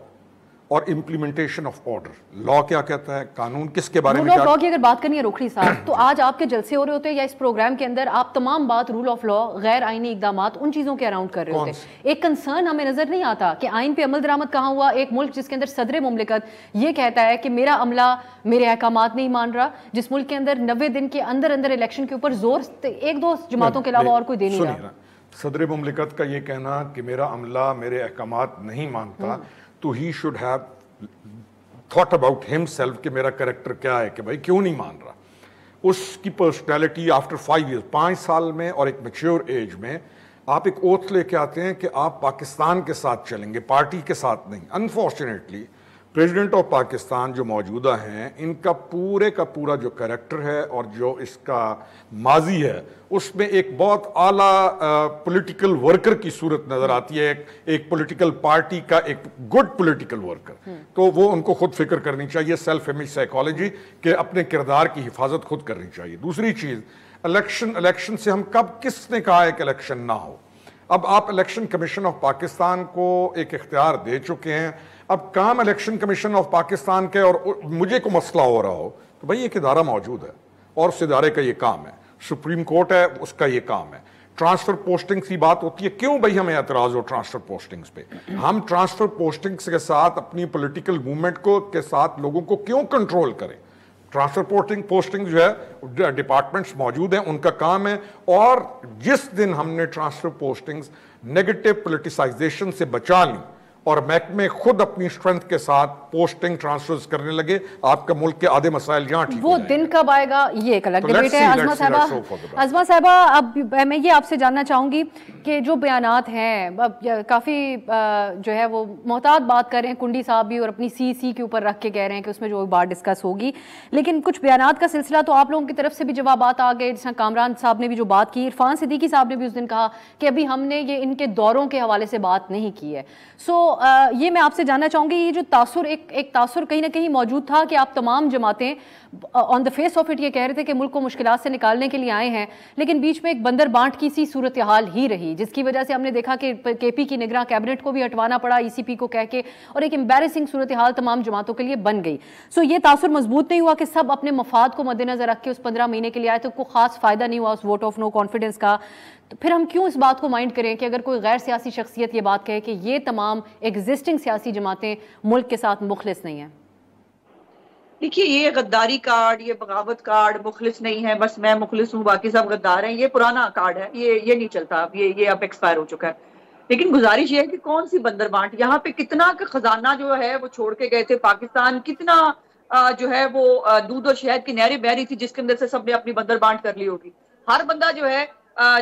اور امپلیمنٹیشن آف آرڈر. لا کیا کہتا ہے, قانون کس کے بارے میں, رول آف لا کی اگر بات کرنی ہے روکھڑی صاحب, تو آج آپ کے جلسے ہو رہے ہوتے یا اس پروگرام کے اندر آپ تمام بات رول آف لا, غیر آئینی اقدامات, ان چیزوں کے اراؤنڈ کر رہے ہوتے. ایک کنسرن ہمیں نظر نہیں آتا کہ آئین پہ عمل درآمد کہاں ہوا. ایک ملک جس کے اندر صدر مملکت یہ کہتا ہے کہ میرا عملہ میرے احکامات نہیں مان رہا, جس ملک کے اندر 90 دن کے اندر اندر الیکشن کے اوپر زور ایک دو جماعتوں کے علاوہ اور کوئی دے نہیں رہا. صدر مملکت کا یہ کہنا کہ میرا عملہ میرے احکامات نہیں مانتا, تو he should have thought about himself کہ میرا کریکٹر کیا ہے, کہ بھائی کیوں نہیں مان رہا. اس کی پرسنالٹی آفٹر 5 ایئرز, 5 سال میں اور ایک میچور ایج میں آپ ایک اوتھ لے کے آتے ہیں کہ آپ پاکستان کے ساتھ چلیں گے, پارٹی کے ساتھ نہیں. انفارچونیٹلی پریزیڈنٹ آف پاکستان جو موجودہ ہیں, ان کا پورے کا پورا جو کریکٹر ہے اور جو اس کا ماضی ہے, اس میں ایک بہت اعلیٰ پولیٹیکل ورکر کی صورت نظر آتی ہے, ایک پولیٹیکل پارٹی کا ایک گڈ پولیٹیکل ورکر. تو وہ ان کو خود فکر کرنی چاہیے, سیلف امیج سائیکالوجی, کہ اپنے کردار کی حفاظت خود کرنی چاہیے. دوسری چیز, الیکشن سے ہم کس نے کہا ہے کہ الیکشن نہ ہو. اب آپ الیکشن کمیشن آف پاکستان کو ایک اختیار دے چکے ہیں. اب کام الیکشن کمیشن آف پاکستان کے, اور مجھے کو مسئلہ ہو رہا ہو تو بھئی ایک ادارہ موجود ہے اور اس ادارے کا یہ کام ہے, سپریم کورٹ ہے اس کا یہ کام ہے. ٹرانسفر پوسٹنگز کی بات ہوتی ہے, کیوں بھئی ہمیں اعتراض ہو ٹرانسفر پوسٹنگز پہ؟ ہم ٹرانسفر پوسٹنگز کے ساتھ اپنی پولیٹیکل موومنٹ کو کے ساتھ لوگوں کو کیوں کنٹرول کریں؟ ٹرانسفر پوسٹنگ جو ہے ڈپارٹمنٹس موجود ہیں, ان کا کام ہے. اور جس دن ہم نے ٹرانسفر پوسٹنگز نیگیٹو پولیٹیسائزیشن سے بچا لیں اور محکمے خود اپنی اسٹرینتھ کے ساتھ پوسٹنگ ٹرانسفرز کرنے لگے, آپ کا ملک کے آدھے مسائل یہاں ٹھیک وہ دن کب آئے گا یہ ایک الگ ڈیبیٹ ہے. عظمہ صاحبہ, اب میں یہ آپ سے جاننا چاہوں گی کہ جو بیانات ہیں, کافی جو ہے وہ محتاط بات کر رہے ہیں, کنڈی صاحب بھی, اور اپنی سی کے اوپر رکھ کے کہہ رہے ہیں کہ اس میں جو بات ڈسکس ہوگی, لیکن کچھ بیانات کا سلسلہ تو آپ لوگوں کی طرف سے بھی جوابات آ گئے. جس طرح کامران صاحب نے بھی جو بات کی, عرفان صدیقی صاحب نے بھی اس دن کہا کہ ابھی ہم نے یہ ان کے دوروں کے حوالے سے بات نہیں کی ہے. سو یہ میں آپ سے جاننا چاہوں گی, یہ جو تاثر ایک تاثر کہیں نہ کہیں موجود تھا کہ آپ تمام جماعتیں آن دا فیس آف اٹ یہ کہہ رہے تھے کہ ملک کو مشکلات سے نکالنے کے لیے آئے ہیں, لیکن بیچ میں ایک بندر بانٹ کی سی صورتحال ہی رہی, جس کی وجہ سے ہم نے دیکھا کہ کے پی کی نگراں کیبنٹ کو بھی ہٹوانا پڑا ای سی پی کو کہہ کے, اور ایک امبیرسنگ صورتحال تمام جماعتوں کے لیے بن گئی. سو یہ تاثر مضبوط نہیں ہوا کہ سب اپنے مفاد کو مد نظر رکھ کے اس 15 مہینے کے لیے آئے, تو کوئی خاص فائدہ نہیں ہوا اس ووٹ آف نو کانفیڈنس کا. تو پھر ہم کیوں اس بات کو مائنڈ کریں کہ اگر کوئی غیر سیاسی شخصیت یہ بات کہے کہ یہ تمام ایگزسٹنگ سیاسی جماعتیں ملک کے ساتھ مخلص نہیں ہیں؟ دیکھیے, یہ غداری کارڈ, یہ بغاوت کارڈ, مخلص نہیں ہے بس میں مخلص ہوں باقی سب غدار ہیں, یہ پرانا کارڈ ہے, یہ نہیں چلتا اب, یہ اب ایکسپائر ہو چکا ہے. لیکن گزارش یہ ہے کہ کون سی بندر بانٹ, یہاں پہ کتنا خزانہ جو ہے وہ چھوڑ کے گئے تھے پاکستان, کتنا جو ہے وہ دودھ اور شہد کی نہریں بہ رہی تھی جس کے اندر سے سب نے اپنی بندر بانٹ کر لی ہوگی. ہر بندہ جو ہے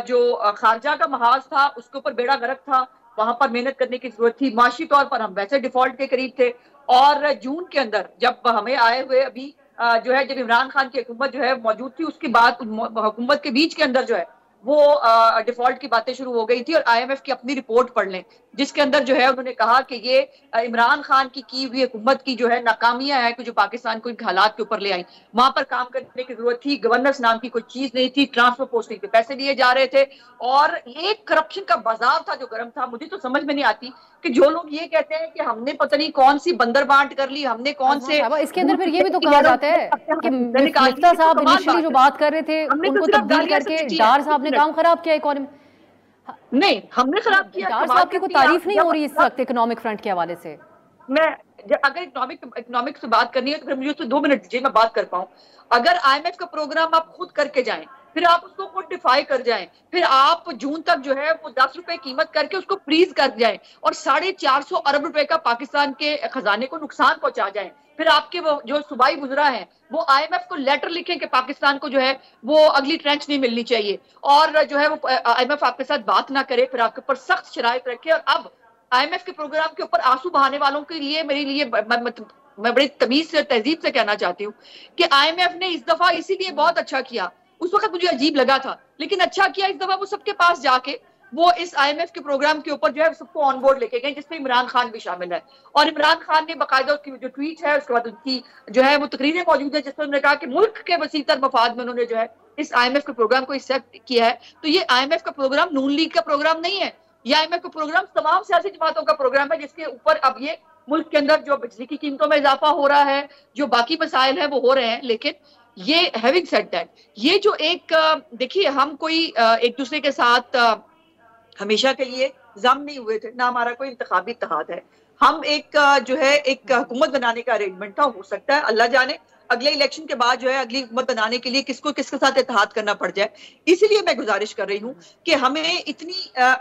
جو خارجہ کا محاذ تھا اس کے اوپر بیڑا غرق تھا, وہاں پر محنت کرنے کی ضرورت تھی. معاشی طور پر ہم ویسے ڈیفالٹ کے قریب تھے, اور جون کے اندر جب ہمیں آئے ہوئے ابھی جو ہے, جب عمران خان کی حکومت جو ہے موجود تھی, اس کے بعد حکومت کے بیچ کے اندر جو ہے وہ ڈیفالٹ کی باتیں شروع ہو گئی تھی. اور آئی ایم ایف کی اپنی رپورٹ پڑھ لیں جس کے اندر جو ہے انہوں نے کہا کہ یہ عمران خان کی ہوئی حکومت کی جو ہے ناکامیاں ہیں کہ جو پاکستان کو ان حالات کے اوپر لے آئیں. وہاں پر کام کرنے کی ضرورت تھی, گورننس نام کی کوئی چیز نہیں تھی, ٹرانسفر پوسٹنگ پہ پیسے لیے جا رہے تھے, اور ایک کرپشن کا بازار تھا جو گرم تھا. مجھے تو سمجھ میں نہیں آتی کہ جو لوگ یہ کہتے ہیں کہ ہم نے پتہ نہیں کون سی بندر بانٹ کر لی, ہم نے کون سے, اس کے اندر پھر یہ بھی تو کہا جاتا ہے کہ مفتہ صاحب انیشلی جو بات کر رہے تھے ان کو تبدیل کر کے ڈار صاحب نے کام خراب کیا اکانومی. نہیں, ہم نے خراب کیا. ڈار صاحب کی کوئی تعریف نہیں ہو رہی اس وقت اکنامک فرنٹ کے حوالے سے. میں اگر اکنامک سے بات کرنی ہے تو پھر مجھے اس سے 2 منٹ دیجیے میں بات کر پاؤں. اگر آئی ایم ایف کا پروگرام آپ خود کر کے جائیں, پھر آپ اس کو کوڈیفائی کر جائیں, پھر آپ جون تک جو ہے وہ 10 روپے قیمت کر کے اس کو فریز کر جائیں, اور 450 ارب روپے کا پاکستان کے خزانے کو نقصان پہنچا جائیں, پھر آپ کے وہ جو صوبائی وزراء ہیں وہ آئی ایم ایف کو لیٹر لکھیں کہ پاکستان کو جو ہے وہ اگلی ٹرینچ نہیں ملنی چاہیے, اور جو ہے وہ آئی ایم ایف آپ کے ساتھ بات نہ کرے, پھر آپ کے اوپر سخت شرائط رکھے. اور اب آئی ایم ایف کے پروگرام کے اوپر آنسو بہانے والوں کے لیے میرے لیے میں بڑی تمیز سے اور تہذیب سے کہنا چاہتی ہوں کہ آئی ایم ایف نے اس دفعہ اسی لیے بہت اچھا کیا. اس وقت مجھے عجیب لگا تھا, لیکن اچھا کیا اس دفعہ وہ سب کے پاس جا کے وہ اس آئی ایم ایف کے پروگرام کے اوپر جو ہے سب کو آن بورڈ لے کے گئے, جس میں عمران خان بھی شامل ہے. اور عمران خان نے باقاعدہ اس کی جو ٹویٹ ہے, اس کے بعد ان کی جو ہے وہ تقریریں موجود ہیں جس میں انہوں نے کہا کہ ملک کے وسیع تر مفاد میں انہوں نے جو ہے اس آئی ایم ایف کے پروگرام کو ایکسیپٹ کیا ہے. تو یہ آئی ایم ایف کا پروگرام نون لیگ کا پروگرام نہیں ہے, یہ آئی ایم ایف کا پروگرام تمام سیاسی جماعتوں کا پروگرام ہے, جس کے اوپر اب یہ ملک کے اندر جو بجلی کی قیمتوں میں اضافہ ہو رہا ہے، جو باقی مسائل ہیں وہ ہو رہے ہیں، لیکن یہ ہیونگ سیڈ دیٹ، یہ جو ایک دیکھیے ہم کوئی ایک دوسرے کے ساتھ ہمیشہ کے لیے ضم نہیں ہوئے تھے، نہ ہمارا کوئی انتخابی اتحاد ہے. ہم ایک جو ہے ایک حکومت بنانے کا ارینجمنٹ تھا، ہو سکتا ہے اللہ جانے اگلے الیکشن کے بعد جو ہے اگلی حکومت بنانے کے لیے کس کو کس کے ساتھ اتحاد کرنا پڑ جائے. اسی لیے میں گزارش کر رہی ہوں کہ ہمیں اتنی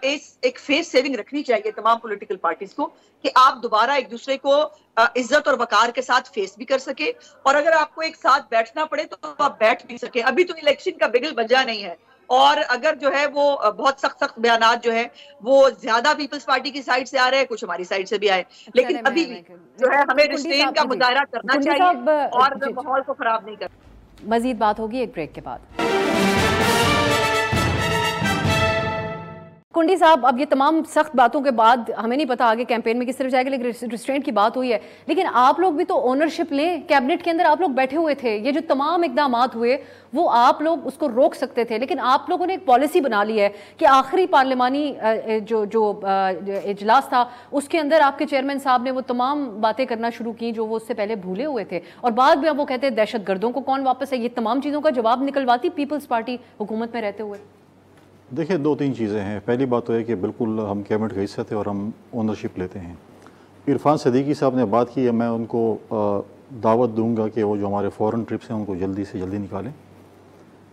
ایک فیس سیونگ رکھنی چاہیے تمام پولیٹیکل پارٹیز کو کہ آپ دوبارہ ایک دوسرے کو عزت اور وقار کے ساتھ فیس بھی کر سکے، اور اگر آپ کو ایک ساتھ بیٹھنا پڑے تو آپ بیٹھ بھی سکیں. ابھی تو الیکشن کا بگل بجا نہیں ہے، اور اگر جو ہے وہ بہت سخت بیانات جو ہے وہ زیادہ پیپلز پارٹی کی سائڈ سے آ رہے ہیں، کچھ ہماری سائڈ سے بھی آئے، لیکن ابھی بھی جو ہے ہمیں ریسٹرین کا مظاہرہ کرنا چاہیے اور ماحول کو خراب نہیں کرنا. مزید بات ہوگی ایک بریک کے بعد. کنڈی صاحب، اب یہ تمام سخت باتوں کے بعد ہمیں نہیں پتا آگے کیمپین میں کس طرف جائے گا، لیکن ریسٹرینٹ کی بات ہوئی ہے، لیکن آپ لوگ بھی تو اونرشپ لیں. کیبنٹ کے اندر آپ لوگ بیٹھے ہوئے تھے، یہ جو تمام اقدامات ہوئے وہ آپ لوگ اس کو روک سکتے تھے، لیکن آپ لوگوں نے ایک پالیسی بنا لی ہے کہ آخری پارلیمانی جو اجلاس تھا اس کے اندر آپ کے چیئرمین صاحب نے وہ تمام باتیں کرنا شروع کی جو وہ اس سے پہلے بھولے ہوئے تھے، اور بعد میں اب وہ کہتے ہیں دہشت گردوں کو کون واپس ہے. یہ تمام چیزوں کا جواب نکلواتی پیپلز پارٹی حکومت میں رہتے ہوئے؟ دیکھیں، دو تین چیزیں ہیں. پہلی بات تو ہے کہ بالکل ہم کیبنٹ کا حصہ تھے اور ہم اونرشپ لیتے ہیں. عرفان صدیقی صاحب نے بات کی ہے، میں ان کو دعوت دوں گا کہ وہ جو ہمارے فورن ٹرپس ہیں ان کو جلدی سے جلدی نکالیں،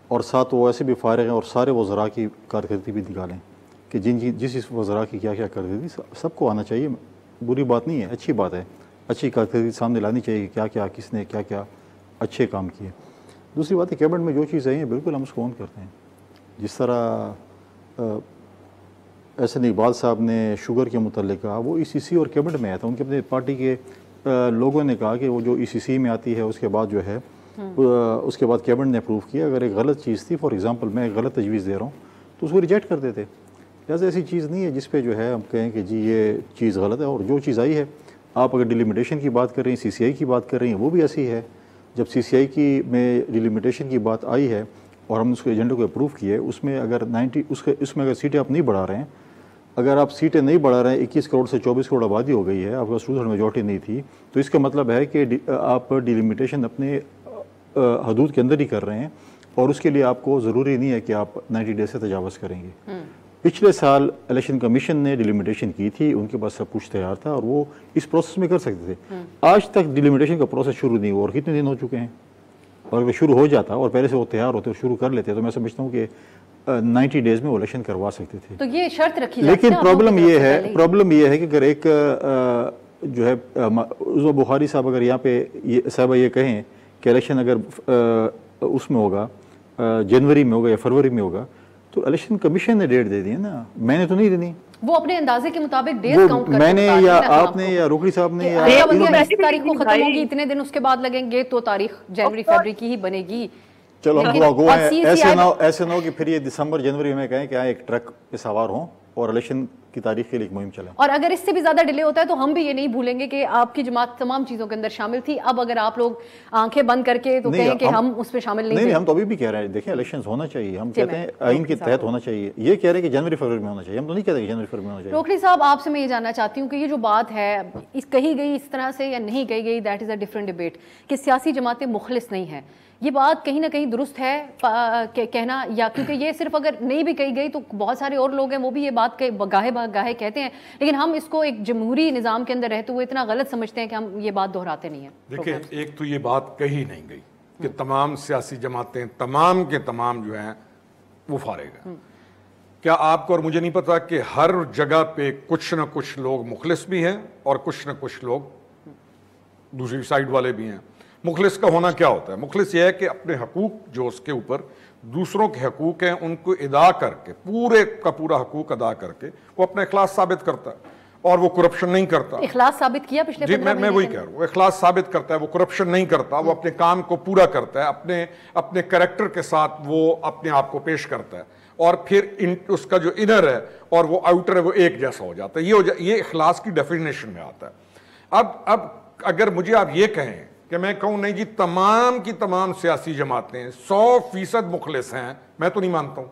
اور ساتھ وہ ایسے بھی فارغ ہیں اور سارے وزراء کی کارکردگی بھی نکالیں کہ جس وزراء کی کیا کیا کارکردگی سب کو آنا چاہیے. بری بات نہیں ہے، اچھی بات ہے، اچھی کارکردگی سامنے لانی چاہیے کہ کیا کیا کس نے کیا کیا اچھے کام کیے. دوسری بات ہے کیبنٹ میں جو چیزیں ہیں بالکل ہم اس کو آن کرتے ہیں. جس طرح احسن اقبال صاحب نے شوگر کے متعلق کہا، وہ ای سی سی اور کیبنٹ میں آیا تھا. ان کے اپنے پارٹی کے لوگوں نے کہا کہ وہ جو ای سی سی میں آتی ہے اس کے بعد جو ہے اس کے بعد کیبنٹ نے اپروو کیا. اگر ایک غلط چیز تھی، فار ایگزامپل میں ایک غلط تجویز دے رہا ہوں تو اس کو ریجیکٹ کر دیتے. لہٰذا ایسی چیز نہیں ہے جس پہ جو ہے ہم کہیں کہ جی یہ چیز غلط ہے. اور جو چیز آئی ہے، آپ اگر ڈیلیمیٹیشن کی بات کر رہی ہیں، سی سی آئی کی بات کر رہی ہیں، وہ بھی ایسی ہے. جب سی سی آئی کی میں ڈیلیمیٹیشن کی بات آئی ہے اور ہم نے اس کے ایجنڈے کو اپروو کیے، اس میں اگر اس میں اگر سیٹیں آپ نہیں بڑھا رہے ہیں، اگر آپ سیٹیں نہیں بڑھا رہے ہیں، 21 کروڑ سے 24 کروڑ آبادی ہو گئی ہے، آپ کا سوپر میجورٹی نہیں تھی، تو اس کا مطلب ہے کہ آپ ڈیلیمیٹیشن اپنے حدود کے اندر ہی کر رہے ہیں، اور اس کے لیے آپ کو ضروری نہیں ہے کہ آپ 90 ڈیز سے تجاوز کریں گے. پچھلے سال الیکشن کمیشن نے ڈیلیمیٹیشن کی تھی، ان کے پاس سب کچھ تیار تھا اور وہ اس پروسیس میں کر سکتے تھے. آج تک ڈیلیمیٹیشن کا پروسیس شروع نہیں ہوا، اور کتنے دن ہو چکے ہیں. اور اگر شروع ہو جاتا اور پہلے سے وہ تیار ہوتے اور شروع کر لیتے تو میں سمجھتا ہوں کہ 90 ڈیز میں وہ الیکشن کروا سکتے تھے. تو یہ شرط رکھی لیکن پرابلم یہ ہے کہ اگر ایک جو ہے عضو بخاری صاحب اگر یہاں پہ صاحبہ یہ کہیں کہ الیکشن اگر اس میں ہوگا جنوری میں ہوگا یا فروری میں ہوگا، تو الیکشن کمیشن نے ڈیٹ دے دی ہے نا، میں نے تو نہیں دینی. وہ اپنے اندازے کے مطابق ڈیز کاؤنٹ کرتے ہیں. میں نے یا آپ نے یا روکڑی صاحب نے یا اس تاریخ کو ختم ہوگی، اتنے دن اس کے بعد لگیں گے تو تاریخ جنوری فروری کی ہی بنے گی. چلو ہم گو ہیں، ایسے نہ ہو کہ پھر یہ دسمبر جنوری میں کہیں کہ ایک ٹرک پہ سوار ہوں اور الیکشن کی تاریخ کے لیے ایک مہم چلائیں. اور اگر اس سے بھی زیادہ ڈیلے ہوتا ہے تو ہم بھی یہ نہیں بھولیں گے کہ آپ کی جماعت تمام چیزوں کے اندر شامل تھی. اب اگر آپ لوگ آنکھیں بند کر کے تو کہیں کہ ہم اس پہ شامل نہیں نہیں، ہم تو ابھی بھی کہہ رہے ہیں دیکھیں الیکشنز ہونا چاہیے، ہم کہتے ہیں آئین کے تحت ہونا چاہیے. یہ کہہ رہے ہیں کہ جنوری فروری میں ہونا چاہیے، ہم تو نہیں کہتے کہ جنوری فروری میں ہونا چاہیے. روکڑی صاحب، آپ سے میں یہ جاننا چاہتی ہوں کہ یہ جو بات ہے کہی گئی اس طرح سے یا نہیں کہی گئی، that is a different debate, کہ سیاسی جماعتیں مخلص نہیں ہیں، یہ بات کہیں نہ کہیں درست ہے کہنا؟ یا کیونکہ یہ صرف اگر نہیں بھی کہی گئی تو بہت سارے اور لوگ ہیں وہ بھی یہ بات گاہے کہتے ہیں، لیکن ہم اس کو ایک جمہوری نظام کے اندر رہتے ہوئے اتنا غلط سمجھتے ہیں کہ ہم یہ بات دہراتے نہیں ہیں. دیکھیں، ایک تو یہ بات کہی نہیں گئی کہ تمام سیاسی جماعتیں تمام کے تمام جو ہیں وہ فارغ ہیں. کیا آپ کو اور مجھے نہیں پتا کہ ہر جگہ پہ کچھ نہ کچھ لوگ مخلص بھی ہیں اور کچھ نہ کچھ لوگ دوسری سائڈ والے بھی ہیں. مخلص کا ہونا کیا ہوتا ہے؟ مخلص یہ ہے کہ اپنے حقوق جو اس کے اوپر دوسروں کے حقوق ہیں ان کو ادا کر کے پورے کا پورا حقوق ادا کر کے وہ اپنا اخلاص ثابت کرتا ہے اور وہ کرپشن نہیں کرتا. اخلاص ثابت کیا پچھلے 15 میں وہی کہہ رہا ہوں، وہ اخلاص ثابت کرتا ہے، وہ کرپشن نہیں کرتا، وہ اپنے کام کو پورا کرتا ہے، اپنے کریکٹر کے ساتھ وہ اپنے آپ کو پیش کرتا ہے، اور پھر اس کا جو انر ہے اور وہ آؤٹر ہے وہ ایک جیسا ہو جاتا ہے. یہ اخلاص کی ڈیفینیشن میں آتا ہے. اب اگر مجھے آپ یہ کہیں کہ میں کہوں نہیں جی تمام کی تمام سیاسی جماعتیں 100% مخلص ہیں، میں تو نہیں مانتا ہوں.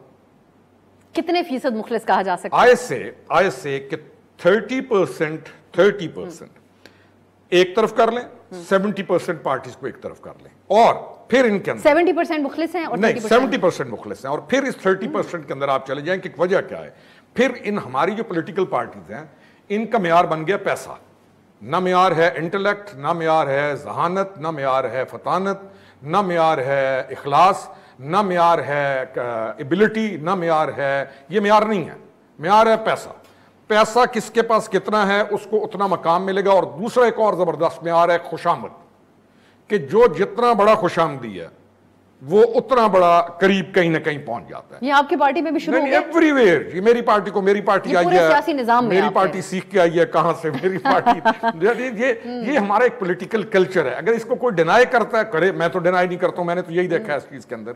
کتنے فیصد مخلص کہا جا سکتا ہے؟ آئے سے کہ 30% ایک طرف کر لیں, 70% پارٹیز کو ایک طرف کر لیں, اور پھر ان کے اندر 70% مخلص ہیں اور نہیں 70% مخلص ہیں, اور پھر اس 30% کے اندر آپ چلے جائیں کہ وجہ کیا ہے. پھر ان ہماری جو پولیٹیکل پارٹیز ہیں ان کا معیار بن گیا پیسہ, نہ معیار ہے انٹلیکٹ, نہ معیار ہے ذہانت, نہ معیار ہے فطانت, نہ معیار ہے اخلاص, نہ معیار ہے ایبلٹی, نہ معیار ہے, یہ معیار نہیں ہے, معیار ہے پیسہ. پیسہ کس کے پاس کتنا ہے اس کو اتنا مقام ملے گا. اور دوسرا ایک اور زبردست معیار ہے خوشامد, کہ جو جتنا بڑا خوشامدی ہے وہ اتنا بڑا قریب کہیں نہ کہیں پہنچ جاتا ہے. یہ آپ کی پارٹی میں بھی شروع ہو گیا ایوری ویئر. یہ میری پارٹی کو, میری پارٹی آئی ہے, میری پارٹی سیکھ کے آئی ہے, کہاں سے میری پارٹی یہ ہمارا ایک پولیٹیکل کلچر ہے. اگر اس کو کوئی ڈینائی کرتا ہے کرے, میں تو ڈینائی نہیں کرتا ہوں, میں نے تو یہی دیکھا ہے اس چیز کے اندر.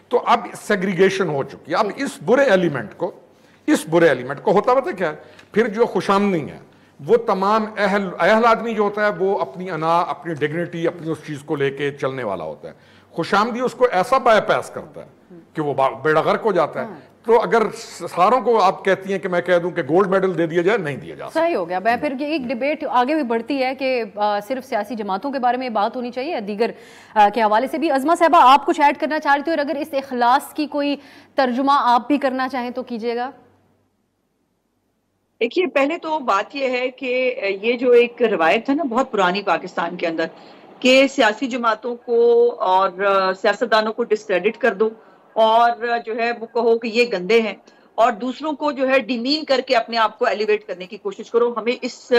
تو اب سیگریگیشن ہو چکی ہے. اب اس برے ایلیمنٹ کو ہوتا پتہ کیا ہے, پھر جو خوشامدی ہے وہ تمام اہل آدمی جو ہوتا ہے وہ اپنی انا, اپنی ڈگنیٹی, اپنی اس چیز کو لے کے چلنے والا ہوتا ہے. خوشامدی اس کو ایسا بائی پاس کرتا ہے کہ وہ بیڑا غرق ہو جاتا ہے. تو اگر ساروں کو آپ کہتی ہیں کہ میں کہہ دوں کہ گولڈ میڈل دے دیا جائے, نہیں دیا جا سکتا. صحیح ہو گیا. میں پھر ایک ڈیبیٹ آگے بھی بڑھتی ہے کہ صرف سیاسی جماعتوں کے بارے میں بات ہونی چاہیے, دیگر کے حوالے سے بھی. عظمہ صاحبہ آپ کچھ ایڈ کرنا چاہ رہی تھی, اور اگر اس اخلاص کی کوئی ترجمہ آپ بھی کرنا چاہیں تو کیجیے گا. دیکھیے, پہلے تو بات یہ ہے کہ یہ جو ایک روایت ہے نا بہت پرانی پاکستان کے اندر, کہ سیاسی جماعتوں کو اور سیاستدانوں کو ڈسکریڈٹ کر دو اور جو ہے وہ کہو کہ یہ گندے ہیں, اور دوسروں کو جو ہے ڈیمین کر کے اپنے آپ کو ایلیویٹ کرنے کی کوشش کرو. ہمیں اس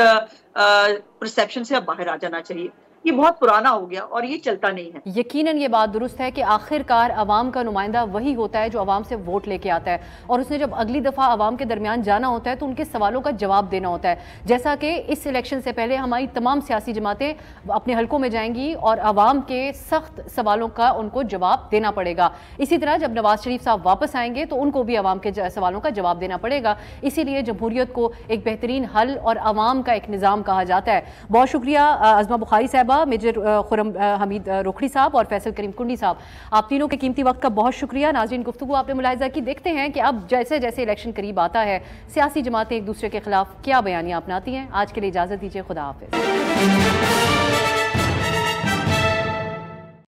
پرسیپشن سے اب باہر آ جانا چاہیے. یہ بہت پرانا ہو گیا اور یہ چلتا نہیں ہے. یقیناً یہ بات درست ہے کہ آخر کار عوام کا نمائندہ وہی ہوتا ہے جو عوام سے ووٹ لے کے آتا ہے, اور اس نے جب اگلی دفعہ عوام کے درمیان جانا ہوتا ہے تو ان کے سوالوں کا جواب دینا ہوتا ہے. جیسا کہ اس الیکشن سے پہلے ہماری تمام سیاسی جماعتیں اپنے حلقوں میں جائیں گی اور عوام کے سخت سوالوں کا ان کو جواب دینا پڑے گا. اسی طرح جب نواز شریف صاحب واپس آئیں گے تو ان کو بھی عوام کے سوالوں کا جواب دینا پڑے گا. اسی لیے جمہوریت کو ایک بہترین حل اور عوام کا ایک نظام کہا جاتا ہے. بہت شکریہ عظمہ بخاری صاحبہ, میجر خرم حمید روکھڑی صاحب اور فیصل کریم کنڈی صاحب, آپ تینوں کے قیمتی وقت کا بہت شکریہ. ناظرین, گفتگو آپ نے ملاحظہ کی. دیکھتے ہیں کہ اب جیسے جیسے الیکشن قریب آتا ہے سیاسی جماعتیں ایک دوسرے کے خلاف کیا بیانیاں اپناتی ہیں. آج کے لیے اجازت دیجیے, خدا حافظ.